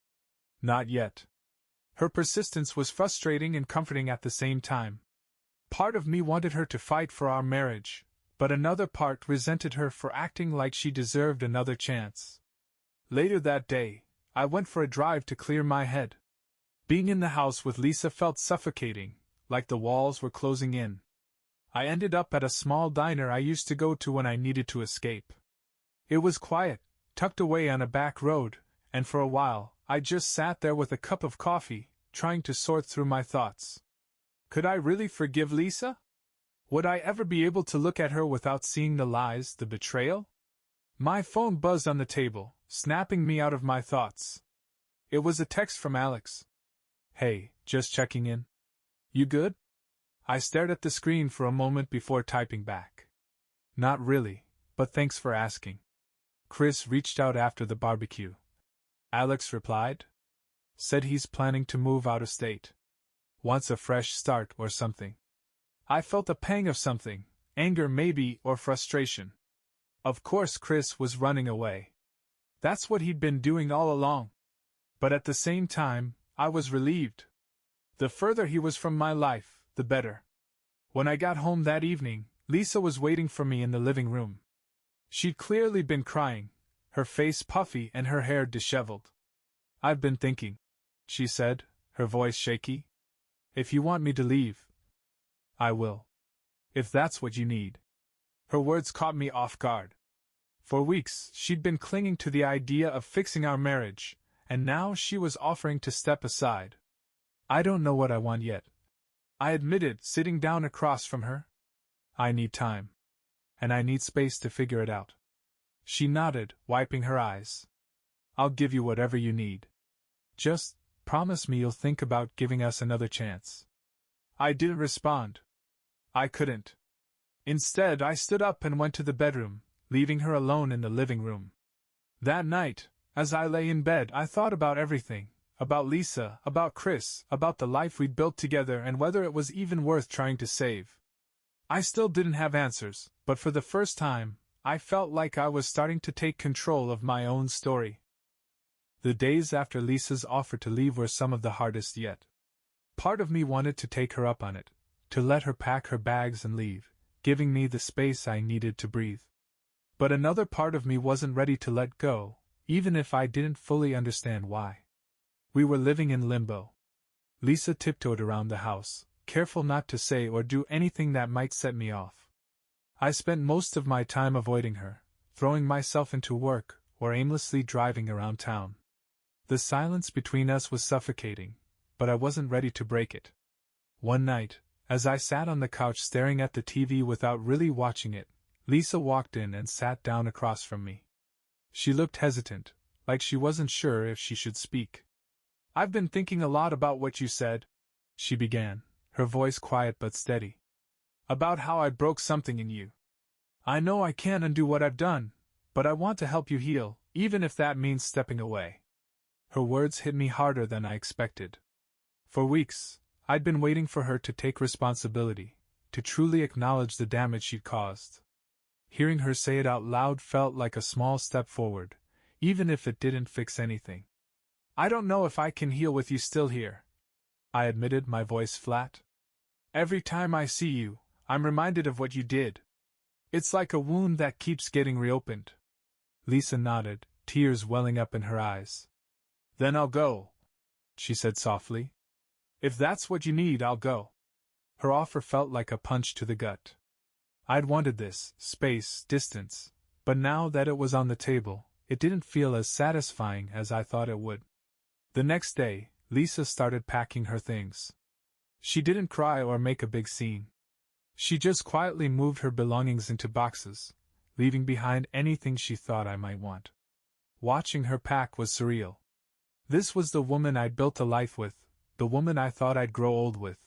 Not yet. Her persistence was frustrating and comforting at the same time. Part of me wanted her to fight for our marriage, but another part resented her for acting like she deserved another chance. Later that day, I went for a drive to clear my head. Being in the house with Lisa felt suffocating, like the walls were closing in. I ended up at a small diner I used to go to when I needed to escape. It was quiet, tucked away on a back road, and for a while, I just sat there with a cup of coffee, trying to sort through my thoughts. Could I really forgive Lisa? Would I ever be able to look at her without seeing the lies, the betrayal? My phone buzzed on the table, snapping me out of my thoughts. It was a text from Alex. Hey, just checking in. You good? I stared at the screen for a moment before typing back. Not really, but thanks for asking. Chris reached out after the barbecue. Alex replied. Said he's planning to move out of state. Wants a fresh start or something. I felt a pang of something, anger maybe, or frustration. Of course Chris was running away. That's what he'd been doing all along. But at the same time, I was relieved. The further he was from my life, the better. When I got home that evening, Lisa was waiting for me in the living room. She'd clearly been crying, her face puffy and her hair disheveled. I've been thinking, she said, her voice shaky. If you want me to leave, I will. If that's what you need. Her words caught me off guard. For weeks, she'd been clinging to the idea of fixing our marriage, and now she was offering to step aside. I don't know what I want yet, I admitted, sitting down across from her. I need time. And I need space to figure it out. She nodded, wiping her eyes. I'll give you whatever you need. Just promise me you'll think about giving us another chance. I didn't respond. I couldn't. Instead, I stood up and went to the bedroom, leaving her alone in the living room. That night, as I lay in bed, I thought about everything. About Lisa, about Chris, about the life we'd built together and whether it was even worth trying to save. I still didn't have answers, but for the first time, I felt like I was starting to take control of my own story. The days after Lisa's offer to leave were some of the hardest yet. Part of me wanted to take her up on it, to let her pack her bags and leave, giving me the space I needed to breathe. But another part of me wasn't ready to let go, even if I didn't fully understand why. We were living in limbo. Lisa tiptoed around the house, careful not to say or do anything that might set me off. I spent most of my time avoiding her, throwing myself into work, or aimlessly driving around town. The silence between us was suffocating, but I wasn't ready to break it. One night, As I sat on the couch staring at the TV without really watching it, Lisa walked in and sat down across from me. She looked hesitant, like she wasn't sure if she should speak. "I've been thinking a lot about what you said," she began, her voice quiet but steady. "About how I broke something in you. I know I can't undo what I've done, but I want to help you heal, even if that means stepping away." Her words hit me harder than I expected. For weeks, I'd been waiting for her to take responsibility, to truly acknowledge the damage she'd caused. Hearing her say it out loud felt like a small step forward, even if it didn't fix anything. "I don't know if I can heal with you still here," I admitted, my voice flat. "Every time I see you, I'm reminded of what you did. It's like a wound that keeps getting reopened." Lisa nodded, tears welling up in her eyes. "Then I'll go," she said softly. "If that's what you need, I'll go." Her offer felt like a punch to the gut. I'd wanted this, space, distance, but now that it was on the table, it didn't feel as satisfying as I thought it would. The next day, Lisa started packing her things. She didn't cry or make a big scene. She just quietly moved her belongings into boxes, leaving behind anything she thought I might want. Watching her pack was surreal. This was the woman I'd built a life with, the woman I thought I'd grow old with,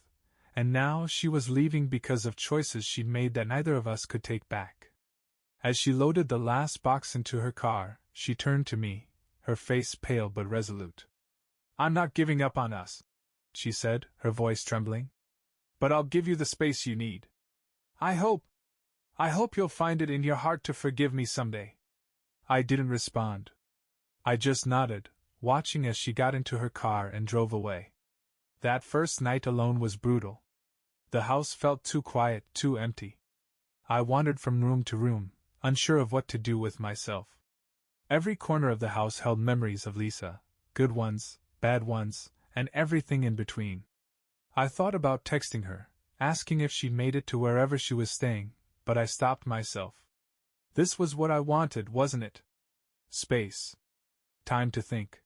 and now she was leaving because of choices she'd made that neither of us could take back. As she loaded the last box into her car, she turned to me, her face pale but resolute. "I'm not giving up on us," she said, her voice trembling. "But I'll give you the space you need. I hope you'll find it in your heart to forgive me someday." I didn't respond. I just nodded, watching as she got into her car and drove away. That first night alone was brutal. The house felt too quiet, too empty. I wandered from room to room, unsure of what to do with myself. Every corner of the house held memories of Lisa, good ones, bad ones, and everything in between. I thought about texting her, asking if she'd made it to wherever she was staying, but I stopped myself. This was what I wanted, wasn't it? Space. Time to think.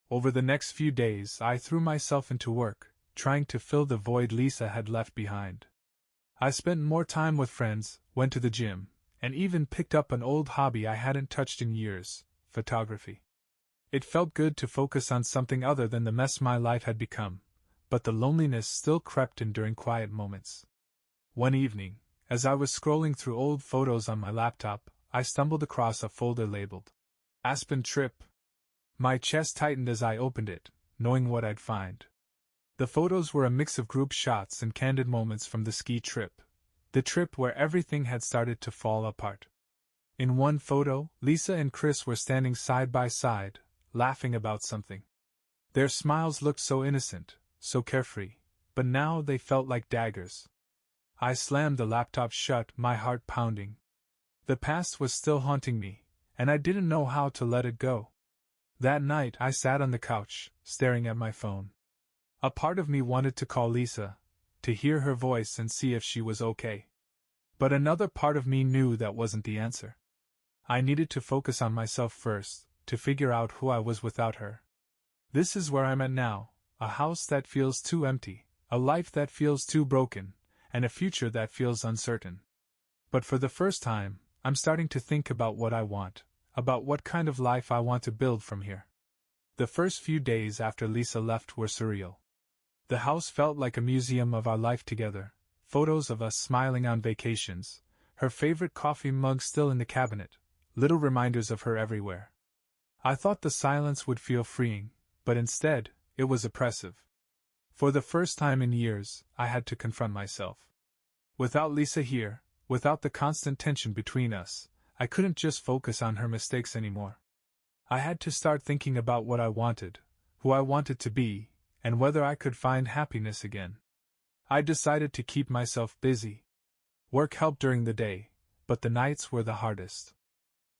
Over the next few days, I threw myself into work, trying to fill the void Lisa had left behind. I spent more time with friends, went to the gym, and even picked up an old hobby I hadn't touched in years, photography. It felt good to focus on something other than the mess my life had become, but the loneliness still crept in during quiet moments. One evening, as I was scrolling through old photos on my laptop, I stumbled across a folder labeled Aspen Trip. My chest tightened as I opened it, knowing what I'd find. The photos were a mix of group shots and candid moments from the ski trip, the trip where everything had started to fall apart. In one photo, Lisa and Chris were standing side by side, laughing about something. Their smiles looked so innocent, so carefree, but now they felt like daggers. I slammed the laptop shut, my heart pounding. The past was still haunting me, and I didn't know how to let it go. That night I sat on the couch, staring at my phone. A part of me wanted to call Lisa, to hear her voice and see if she was okay. But another part of me knew that wasn't the answer. I needed to focus on myself first, to figure out who I was without her. This is where I'm at now, a house that feels too empty, a life that feels too broken, and a future that feels uncertain. But for the first time, I'm starting to think about what I want, about what kind of life I want to build from here. The first few days after Lisa left were surreal. The house felt like a museum of our life together, photos of us smiling on vacations, her favorite coffee mug still in the cabinet, little reminders of her everywhere. I thought the silence would feel freeing, but instead, it was oppressive. For the first time in years, I had to confront myself. Without Lisa here, without the constant tension between us, I couldn't just focus on her mistakes anymore. I had to start thinking about what I wanted, who I wanted to be, and whether I could find happiness again. I decided to keep myself busy. Work helped during the day, but the nights were the hardest.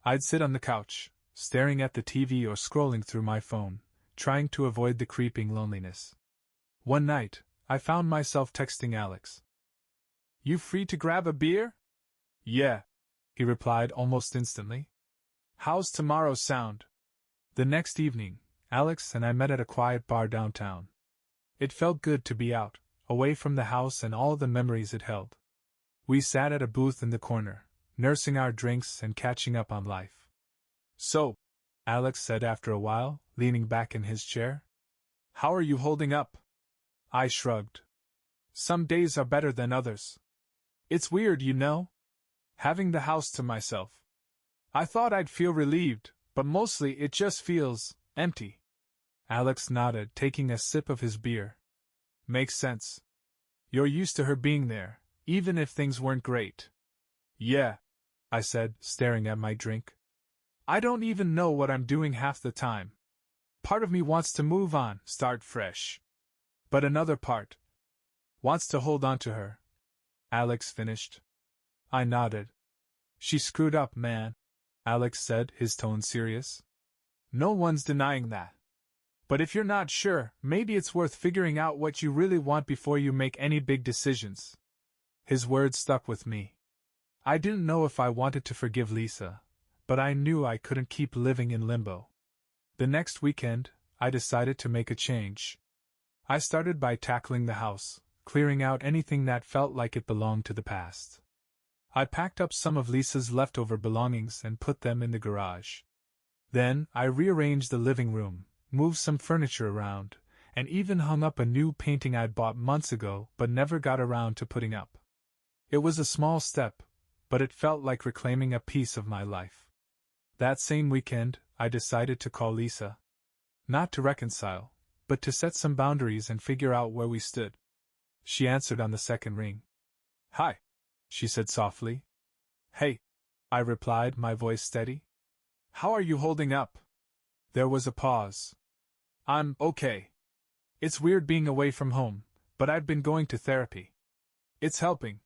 I'd sit on the couch, staring at the TV or scrolling through my phone, trying to avoid the creeping loneliness. One night, I found myself texting Alex. "You free to grab a beer?" "Yeah," he replied almost instantly. "How's tomorrow sound?" The next evening, Alex and I met at a quiet bar downtown. It felt good to be out, away from the house and all the memories it held. We sat at a booth in the corner, nursing our drinks and catching up on life. "So," Alex said after a while, leaning back in his chair, "how are you holding up?" I shrugged. "Some days are better than others. It's weird, you know? Having the house to myself. I thought I'd feel relieved, but mostly it just feels empty." Alex nodded, taking a sip of his beer. "Makes sense. You're used to her being there, even if things weren't great." "Yeah," I said, staring at my drink. "I don't even know what I'm doing half the time. Part of me wants to move on, start fresh. But another part wants to hold on to her." Alex finished. I nodded. "She screwed up, man," Alex said, his tone serious. "No one's denying that. But if you're not sure, maybe it's worth figuring out what you really want before you make any big decisions." His words stuck with me. I didn't know if I wanted to forgive Lisa, but I knew I couldn't keep living in limbo. The next weekend, I decided to make a change. I started by tackling the house, clearing out anything that felt like it belonged to the past. I packed up some of Lisa's leftover belongings and put them in the garage. Then, I rearranged the living room, moved some furniture around, and even hung up a new painting I'd bought months ago but never got around to putting up. It was a small step, but it felt like reclaiming a piece of my life. That same weekend, I decided to call Lisa. Not to reconcile, but to set some boundaries and figure out where we stood. She answered on the second ring. "Hi," she said softly. "Hey," I replied, my voice steady. "How are you holding up?" There was a pause. "I'm okay. It's weird being away from home, but I've been going to therapy. It's helping."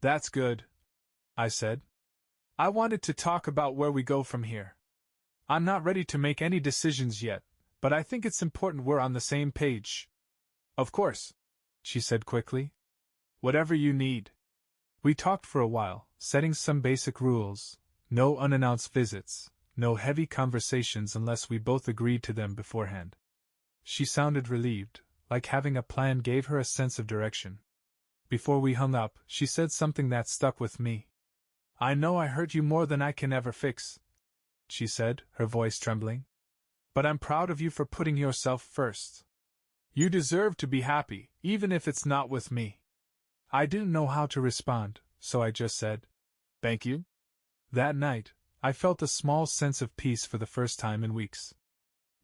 "That's good," I said. "I wanted to talk about where we go from here. I'm not ready to make any decisions yet, but I think it's important we're on the same page." "Of course," she said quickly. "Whatever you need." We talked for a while, setting some basic rules: no unannounced visits, no heavy conversations unless we both agreed to them beforehand. She sounded relieved, like having a plan gave her a sense of direction. Before we hung up, she said something that stuck with me. "I know I hurt you more than I can ever fix," she said, her voice trembling. "But I'm proud of you for putting yourself first. You deserve to be happy, even if it's not with me." I didn't know how to respond, so I just said, "Thank you." That night, I felt a small sense of peace for the first time in weeks.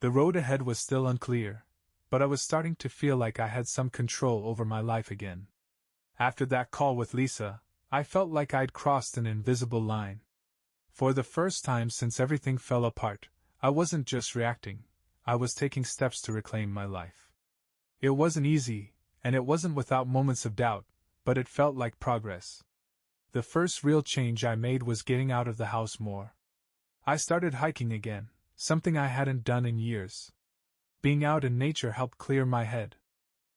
The road ahead was still unclear, but I was starting to feel like I had some control over my life again. After that call with Lisa, I felt like I'd crossed an invisible line. For the first time since everything fell apart, I wasn't just reacting, I was taking steps to reclaim my life. It wasn't easy, and it wasn't without moments of doubt, but it felt like progress. The first real change I made was getting out of the house more. I started hiking again, something I hadn't done in years. Being out in nature helped clear my head.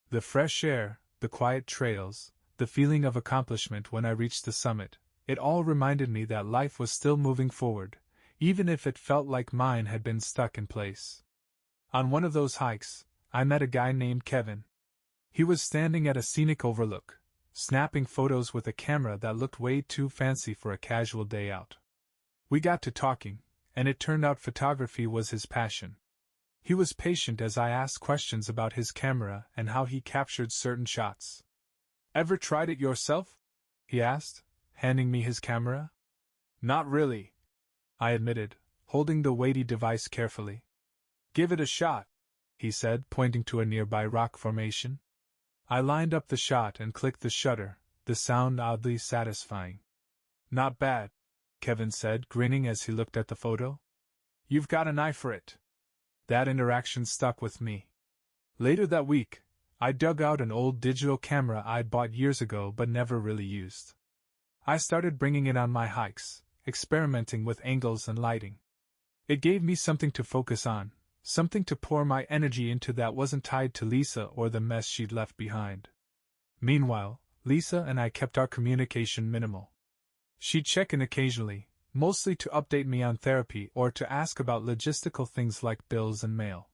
The fresh air, the quiet trails, the feeling of accomplishment when I reached the summit, it all reminded me that life was still moving forward, even if it felt like mine had been stuck in place. On one of those hikes, I met a guy named Kevin. He was standing at a scenic overlook, snapping photos with a camera that looked way too fancy for a casual day out. We got to talking, and it turned out photography was his passion. He was patient as I asked questions about his camera and how he captured certain shots. "Ever tried it yourself?" he asked, handing me his camera. "Not really," I admitted, holding the weighty device carefully. "Give it a shot," he said, pointing to a nearby rock formation. I lined up the shot and clicked the shutter, the sound oddly satisfying. "Not bad," Kevin said, grinning as he looked at the photo. "You've got an eye for it." That interaction stuck with me. Later that week, I dug out an old digital camera I'd bought years ago but never really used. I started bringing it on my hikes, experimenting with angles and lighting. It gave me something to focus on, something to pour my energy into that wasn't tied to Lisa or the mess she'd left behind. Meanwhile, Lisa and I kept our communication minimal. She'd check in occasionally, mostly to update me on therapy or to ask about logistical things like bills and mail.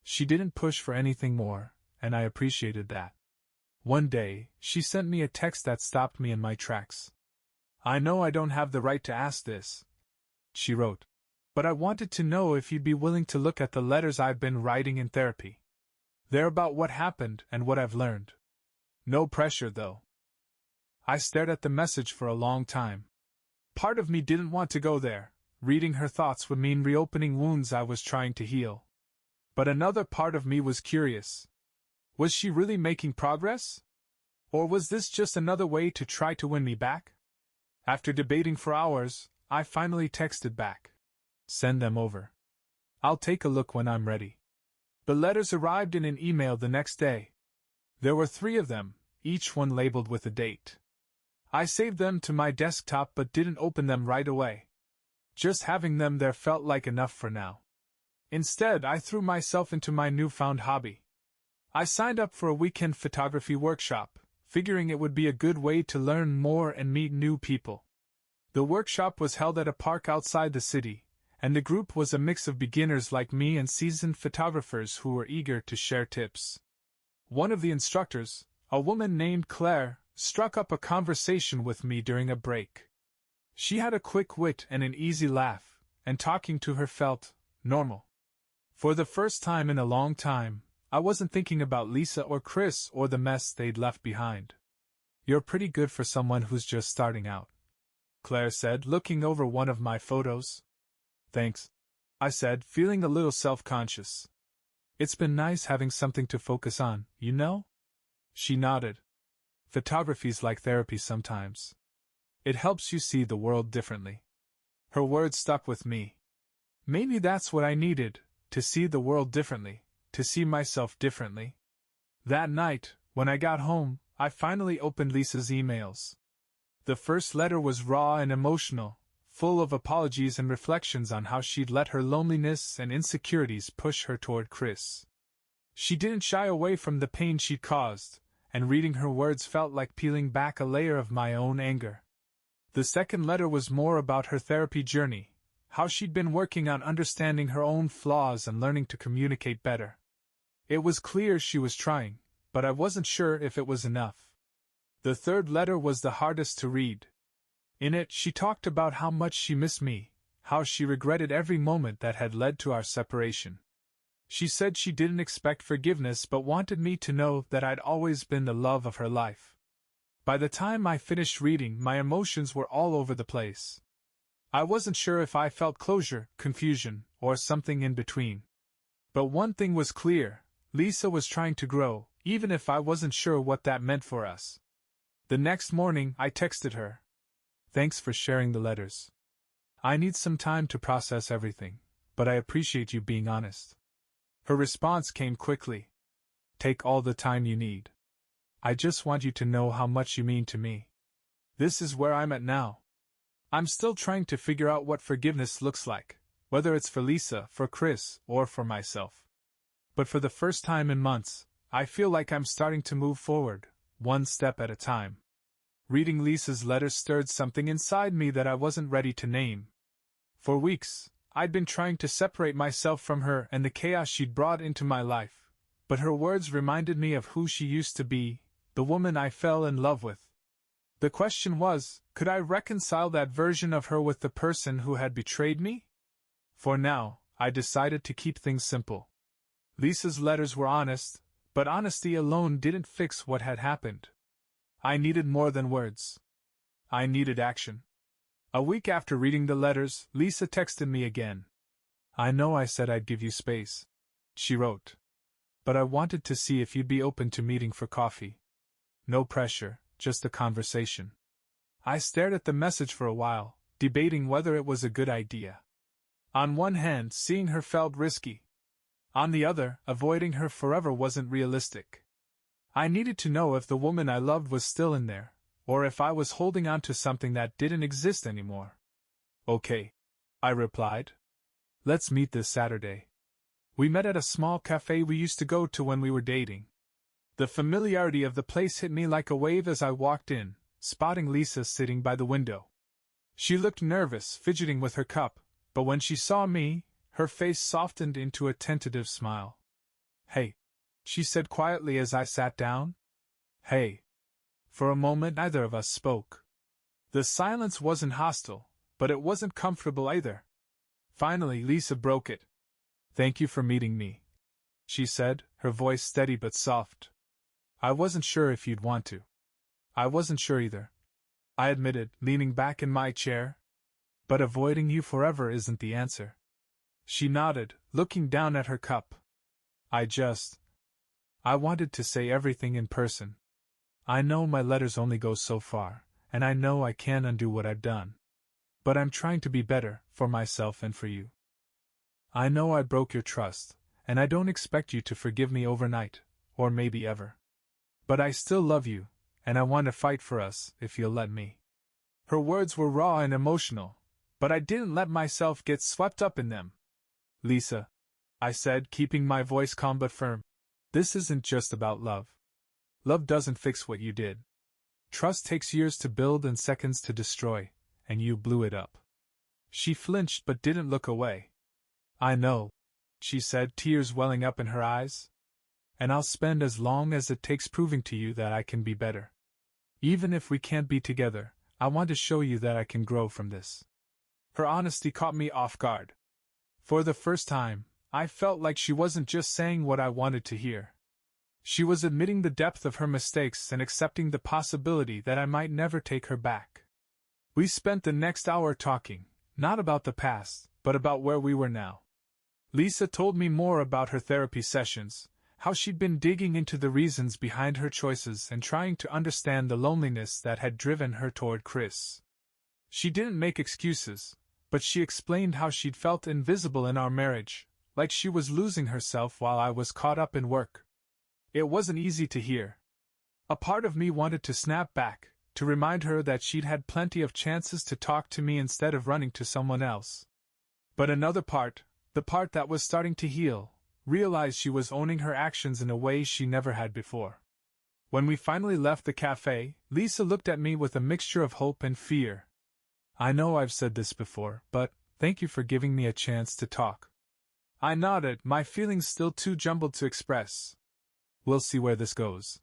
She didn't push for anything more, and I appreciated that. One day, she sent me a text that stopped me in my tracks. "I know I don't have the right to ask this," she wrote, "but I wanted to know if you'd be willing to look at the letters I've been writing in therapy. They're about what happened and what I've learned. No pressure, though." I stared at the message for a long time. Part of me didn't want to go there. Reading her thoughts would mean reopening wounds I was trying to heal. But another part of me was curious. Was she really making progress? Or was this just another way to try to win me back? After debating for hours, I finally texted back. "Send them over. I'll take a look when I'm ready." The letters arrived in an email the next day. There were 3 of them, each one labeled with a date. I saved them to my desktop but didn't open them right away. Just having them there felt like enough for now. Instead, I threw myself into my newfound hobby. I signed up for a weekend photography workshop, figuring it would be a good way to learn more and meet new people. The workshop was held at a park outside the city, and the group was a mix of beginners like me and seasoned photographers who were eager to share tips. One of the instructors, a woman named Claire, struck up a conversation with me during a break. She had a quick wit and an easy laugh, and talking to her felt normal. For the first time in a long time, I wasn't thinking about Lisa or Chris or the mess they'd left behind. "You're pretty good for someone who's just starting out," Claire said, looking over one of my photos. "Thanks," I said, feeling a little self-conscious. "It's been nice having something to focus on, you know?" She nodded. "Photography's like therapy sometimes. It helps you see the world differently." Her words stuck with me. Maybe that's what I needed, to see the world differently, to see myself differently. That night, when I got home, I finally opened Lisa's emails. The first letter was raw and emotional, full of apologies and reflections on how she'd let her loneliness and insecurities push her toward Chris. She didn't shy away from the pain she'd caused, and reading her words felt like peeling back a layer of my own anger. The second letter was more about her therapy journey, how she'd been working on understanding her own flaws and learning to communicate better. It was clear she was trying, but I wasn't sure if it was enough. The third letter was the hardest to read. In it, she talked about how much she missed me, how she regretted every moment that had led to our separation. She said she didn't expect forgiveness but wanted me to know that I'd always been the love of her life. By the time I finished reading, my emotions were all over the place. I wasn't sure if I felt closure, confusion, or something in between. But one thing was clear: Lisa was trying to grow, even if I wasn't sure what that meant for us. The next morning, I texted her. "Thanks for sharing the letters. I need some time to process everything, but I appreciate you being honest." Her response came quickly. "Take all the time you need. I just want you to know how much you mean to me." This is where I'm at now. I'm still trying to figure out what forgiveness looks like, whether it's for Lisa, for Chris, or for myself. But for the first time in months, I feel like I'm starting to move forward, one step at a time. Reading Lisa's letters stirred something inside me that I wasn't ready to name. For weeks, I'd been trying to separate myself from her and the chaos she'd brought into my life, but her words reminded me of who she used to be, the woman I fell in love with. The question was, could I reconcile that version of her with the person who had betrayed me? For now, I decided to keep things simple. Lisa's letters were honest, but honesty alone didn't fix what had happened. I needed more than words. I needed action. A week after reading the letters, Lisa texted me again. "I know I said I'd give you space," she wrote. "But I wanted to see if you'd be open to meeting for coffee. No pressure, just a conversation." I stared at the message for a while, debating whether it was a good idea. On one hand, seeing her felt risky. On the other, avoiding her forever wasn't realistic. I needed to know if the woman I loved was still in there, or if I was holding on to something that didn't exist anymore. "Okay," I replied. "Let's meet this Saturday." We met at a small cafe we used to go to when we were dating. The familiarity of the place hit me like a wave as I walked in, spotting Lisa sitting by the window. She looked nervous, fidgeting with her cup, but when she saw me, her face softened into a tentative smile. "Hey," she said quietly as I sat down. Hey. For a moment, neither of us spoke. The silence wasn't hostile, but it wasn't comfortable either. Finally, Lisa broke it. Thank you for meeting me, she said, her voice steady but soft. I wasn't sure if you'd want to. I wasn't sure either, I admitted, leaning back in my chair. But avoiding you forever isn't the answer. She nodded, looking down at her cup. I wanted to say everything in person. I know my letters only go so far, and I know I can't undo what I've done. But I'm trying to be better, for myself and for you. I know I broke your trust, and I don't expect you to forgive me overnight, or maybe ever. But I still love you, and I want to fight for us, if you'll let me. Her words were raw and emotional, but I didn't let myself get swept up in them. Lisa, I said, keeping my voice calm but firm, this isn't just about love. Love doesn't fix what you did. Trust takes years to build and seconds to destroy, and you blew it up. She flinched but didn't look away. I know, she said, tears welling up in her eyes. And I'll spend as long as it takes proving to you that I can be better. Even if we can't be together, I want to show you that I can grow from this. Her honesty caught me off guard. For the first time, I felt like she wasn't just saying what I wanted to hear. She was admitting the depth of her mistakes and accepting the possibility that I might never take her back. We spent the next hour talking, not about the past, but about where we were now. Lisa told me more about her therapy sessions, how she'd been digging into the reasons behind her choices and trying to understand the loneliness that had driven her toward Chris. She didn't make excuses, but she explained how she'd felt invisible in our marriage, like she was losing herself while I was caught up in work. It wasn't easy to hear. A part of me wanted to snap back, to remind her that she'd had plenty of chances to talk to me instead of running to someone else. But another part, the part that was starting to heal, realized she was owning her actions in a way she never had before. When we finally left the cafe, Lisa looked at me with a mixture of hope and fear. I know I've said this before, but thank you for giving me a chance to talk. I nodded, my feelings still too jumbled to express. We'll see where this goes,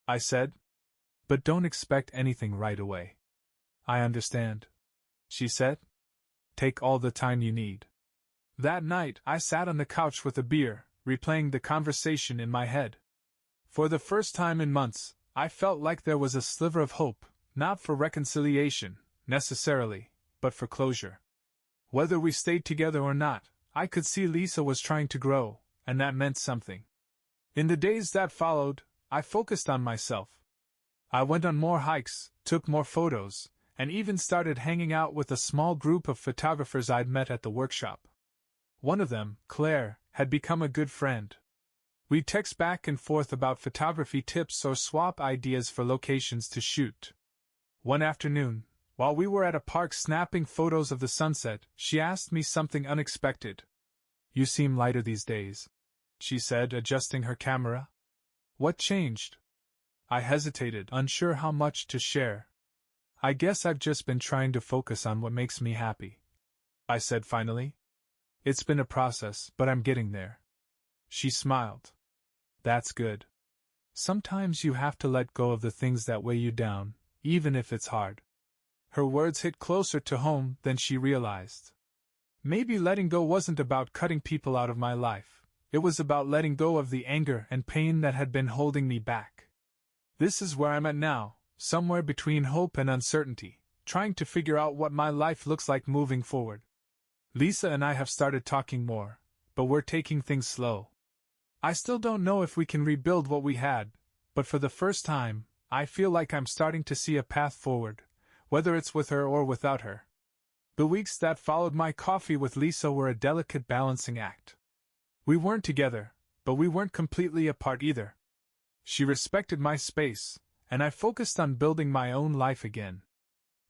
I said. But don't expect anything right away. I understand, she said. Take all the time you need. That night, I sat on the couch with a beer, replaying the conversation in my head. For the first time in months, I felt like there was a sliver of hope, not for reconciliation, necessarily, but for closure. Whether we stayed together or not, I could see Lisa was trying to grow, and that meant something. In the days that followed, I focused on myself. I went on more hikes, took more photos, and even started hanging out with a small group of photographers I'd met at the workshop. One of them, Claire, had become a good friend. We'd text back and forth about photography tips or swap ideas for locations to shoot. One afternoon, while we were at a park snapping photos of the sunset, she asked me something unexpected. You seem lighter these days, she said, adjusting her camera. What changed? I hesitated, unsure how much to share. I guess I've just been trying to focus on what makes me happy, I said finally. It's been a process, but I'm getting there. She smiled. That's good. Sometimes you have to let go of the things that weigh you down, even if it's hard. Her words hit closer to home than she realized. Maybe letting go wasn't about cutting people out of my life. It was about letting go of the anger and pain that had been holding me back. This is where I'm at now, somewhere between hope and uncertainty, trying to figure out what my life looks like moving forward. Lisa and I have started talking more, but we're taking things slow. I still don't know if we can rebuild what we had, but for the first time, I feel like I'm starting to see a path forward, whether it's with her or without her. The weeks that followed my coffee with Lisa were a delicate balancing act. We weren't together, but we weren't completely apart either. She respected my space, and I focused on building my own life again.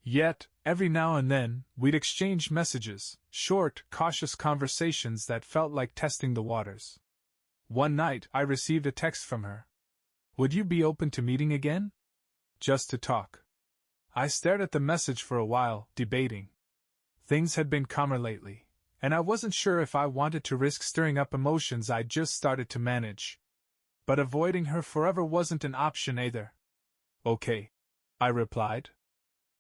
Yet, every now and then, we'd exchange messages, short, cautious conversations that felt like testing the waters. One night, I received a text from her. Would you be open to meeting again? Just to talk. I stared at the message for a while, debating. Things had been calmer lately, and I wasn't sure if I wanted to risk stirring up emotions I'd just started to manage. But avoiding her forever wasn't an option either. Okay, I replied.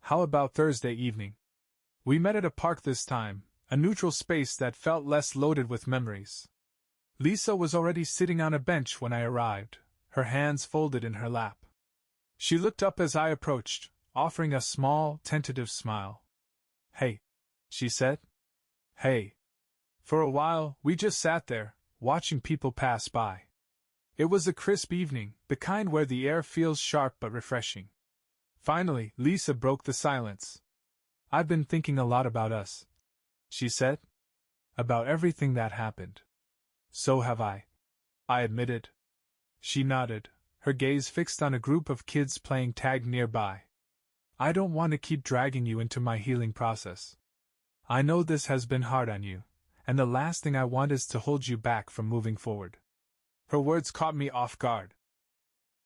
How about Thursday evening? We met at a park this time, a neutral space that felt less loaded with memories. Lisa was already sitting on a bench when I arrived, her hands folded in her lap. She looked up as I approached, offering a small, tentative smile. Hey, she said. Hey. For a while, we just sat there, watching people pass by. It was a crisp evening, the kind where the air feels sharp but refreshing. Finally, Lisa broke the silence. I've been thinking a lot about us, she said. About everything that happened. So have I admitted. She nodded, her gaze fixed on a group of kids playing tag nearby. I don't want to keep dragging you into my healing process. I know this has been hard on you, and the last thing I want is to hold you back from moving forward. Her words caught me off guard.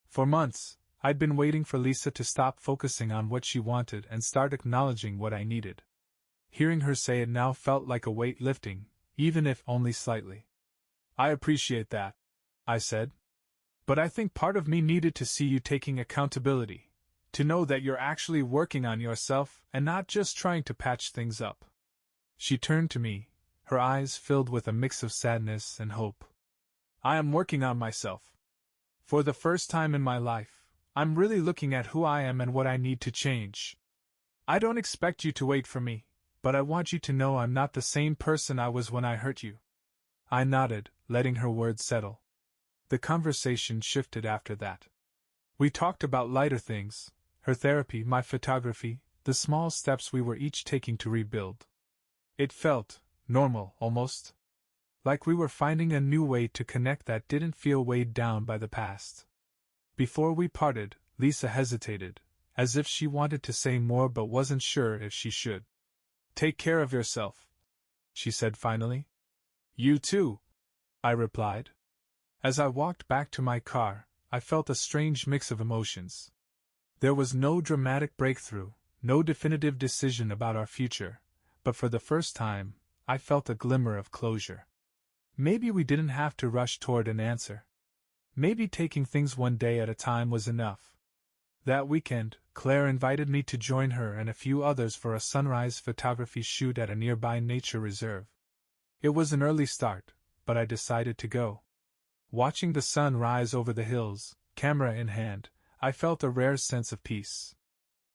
For months, I'd been waiting for Lisa to stop focusing on what she wanted and start acknowledging what I needed. Hearing her say it now felt like a weight lifting, even if only slightly. I appreciate that, I said. But I think part of me needed to see you taking accountability, to know that you're actually working on yourself and not just trying to patch things up. She turned to me, her eyes filled with a mix of sadness and hope. I am working on myself. For the first time in my life, I'm really looking at who I am and what I need to change. I don't expect you to wait for me, but I want you to know I'm not the same person I was when I hurt you. I nodded, letting her words settle. The conversation shifted after that. We talked about lighter things, her therapy, my photography, the small steps we were each taking to rebuild. It felt normal, almost. Like we were finding a new way to connect that didn't feel weighed down by the past. Before we parted, Lisa hesitated, as if she wanted to say more but wasn't sure if she should. Take care of yourself, she said finally. You too, I replied. As I walked back to my car, I felt a strange mix of emotions. There was no dramatic breakthrough, no definitive decision about our future, but for the first time, I felt a glimmer of closure. Maybe we didn't have to rush toward an answer. Maybe taking things one day at a time was enough. That weekend, Claire invited me to join her and a few others for a sunrise photography shoot at a nearby nature reserve. It was an early start, but I decided to go. Watching the sun rise over the hills, camera in hand, I felt a rare sense of peace.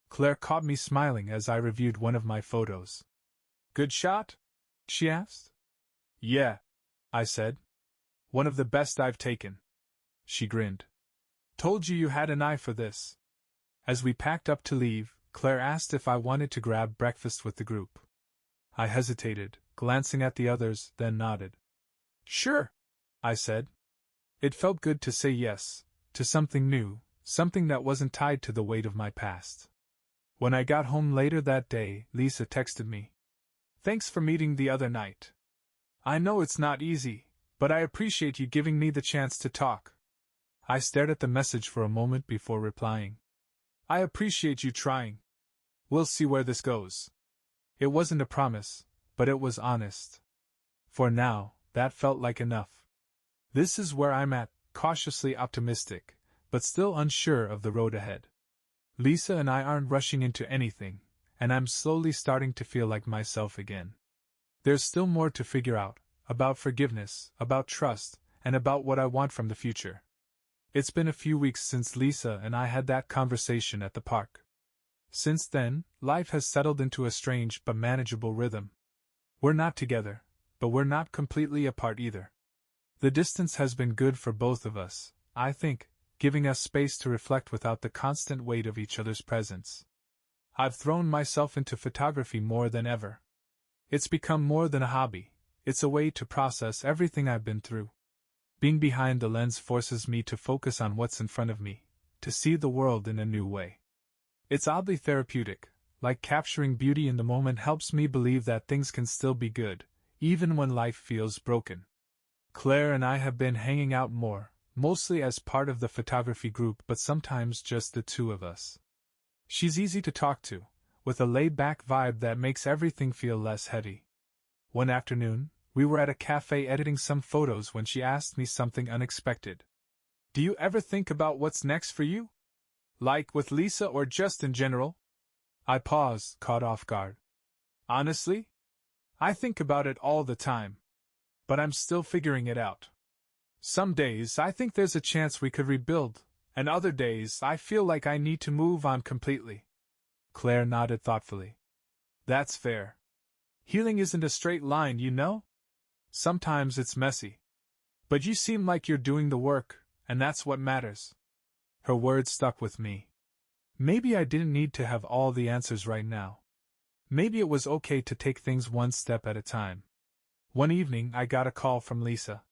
Claire caught me smiling as I reviewed one of my photos. Good shot? She asked. Yeah, I said. One of the best I've taken. She grinned. Told you had an eye for this. As we packed up to leave, Claire asked if I wanted to grab breakfast with the group. I hesitated, glancing at the others, then nodded. Sure, I said. It felt good to say yes, to something new, something that wasn't tied to the weight of my past. When I got home later that day, Lisa texted me. Thanks for meeting the other night. I know it's not easy, but I appreciate you giving me the chance to talk. I stared at the message for a moment before replying. I appreciate you trying. We'll see where this goes. It wasn't a promise, but it was honest. For now, that felt like enough. This is where I'm at, cautiously optimistic, but still unsure of the road ahead. Lisa and I aren't rushing into anything, and I'm slowly starting to feel like myself again. There's still more to figure out, about forgiveness, about trust, and about what I want from the future. It's been a few weeks since Lisa and I had that conversation at the park. Since then, life has settled into a strange but manageable rhythm. We're not together, but we're not completely apart either. The distance has been good for both of us, I think, giving us space to reflect without the constant weight of each other's presence. I've thrown myself into photography more than ever. It's become more than a hobby, it's a way to process everything I've been through. Being behind the lens forces me to focus on what's in front of me, to see the world in a new way. It's oddly therapeutic, like capturing beauty in the moment helps me believe that things can still be good, even when life feels broken. Claire and I have been hanging out more, mostly as part of the photography group but sometimes just the two of us. She's easy to talk to, with a laid-back vibe that makes everything feel less heavy. One afternoon, we were at a cafe editing some photos when she asked me something unexpected. Do you ever think about what's next for you? Like with Lisa or just in general? I paused, caught off guard. Honestly? I think about it all the time. But I'm still figuring it out. Some days I think there's a chance we could rebuild, and other days I feel like I need to move on completely. Claire nodded thoughtfully. That's fair. Healing isn't a straight line, you know? Sometimes it's messy. But you seem like you're doing the work, and that's what matters. Her words stuck with me. Maybe I didn't need to have all the answers right now. Maybe it was okay to take things one step at a time. One evening I got a call from Lisa.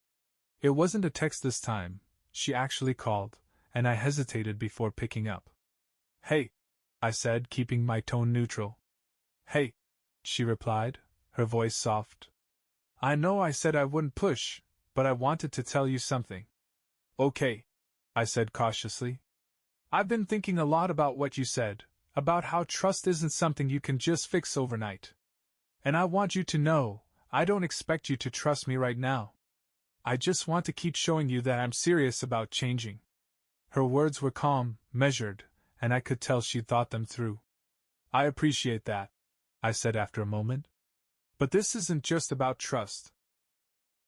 It wasn't a text this time, she actually called, and I hesitated before picking up. Hey, I said, keeping my tone neutral. Hey, she replied, her voice soft. I know I said I wouldn't push, but I wanted to tell you something. Okay, I said cautiously. I've been thinking a lot about what you said, about how trust isn't something you can just fix overnight. And I want you to know, I don't expect you to trust me right now. I just want to keep showing you that I'm serious about changing. Her words were calm, measured, and I could tell she'd thought them through. I appreciate that, I said after a moment. But this isn't just about trust.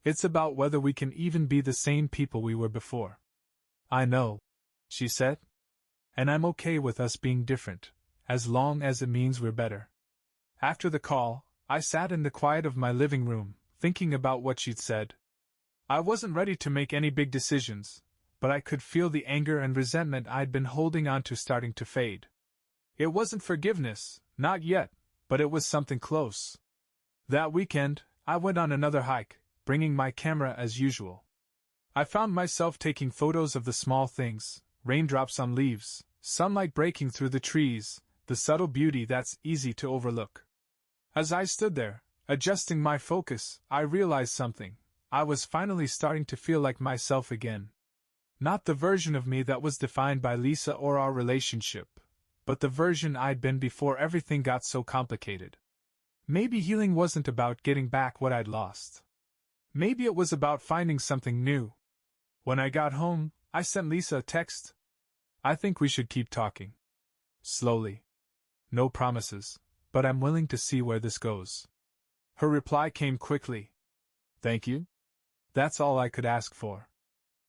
It's about whether we can even be the same people we were before. I know, she said. And I'm okay with us being different, as long as it means we're better. After the call, I sat in the quiet of my living room, thinking about what she'd said. I wasn't ready to make any big decisions, but I could feel the anger and resentment I'd been holding on to starting to fade. It wasn't forgiveness, not yet, but it was something close. That weekend, I went on another hike, bringing my camera as usual. I found myself taking photos of the small things, raindrops on leaves, sunlight breaking through the trees, the subtle beauty that's easy to overlook. As I stood there, adjusting my focus, I realized something. I was finally starting to feel like myself again. Not the version of me that was defined by Lisa or our relationship, but the version I'd been before everything got so complicated. Maybe healing wasn't about getting back what I'd lost. Maybe it was about finding something new. When I got home, I sent Lisa a text. I think we should keep talking. Slowly. No promises, but I'm willing to see where this goes. Her reply came quickly. Thank you. That's all I could ask for.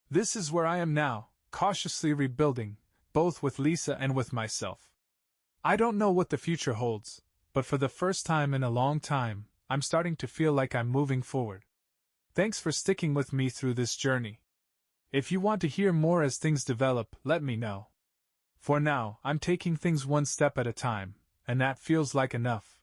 This is where I am now, cautiously rebuilding, both with Lisa and with myself. I don't know what the future holds, but for the first time in a long time, I'm starting to feel like I'm moving forward. Thanks for sticking with me through this journey. If you want to hear more as things develop, let me know. For now, I'm taking things one step at a time, and that feels like enough.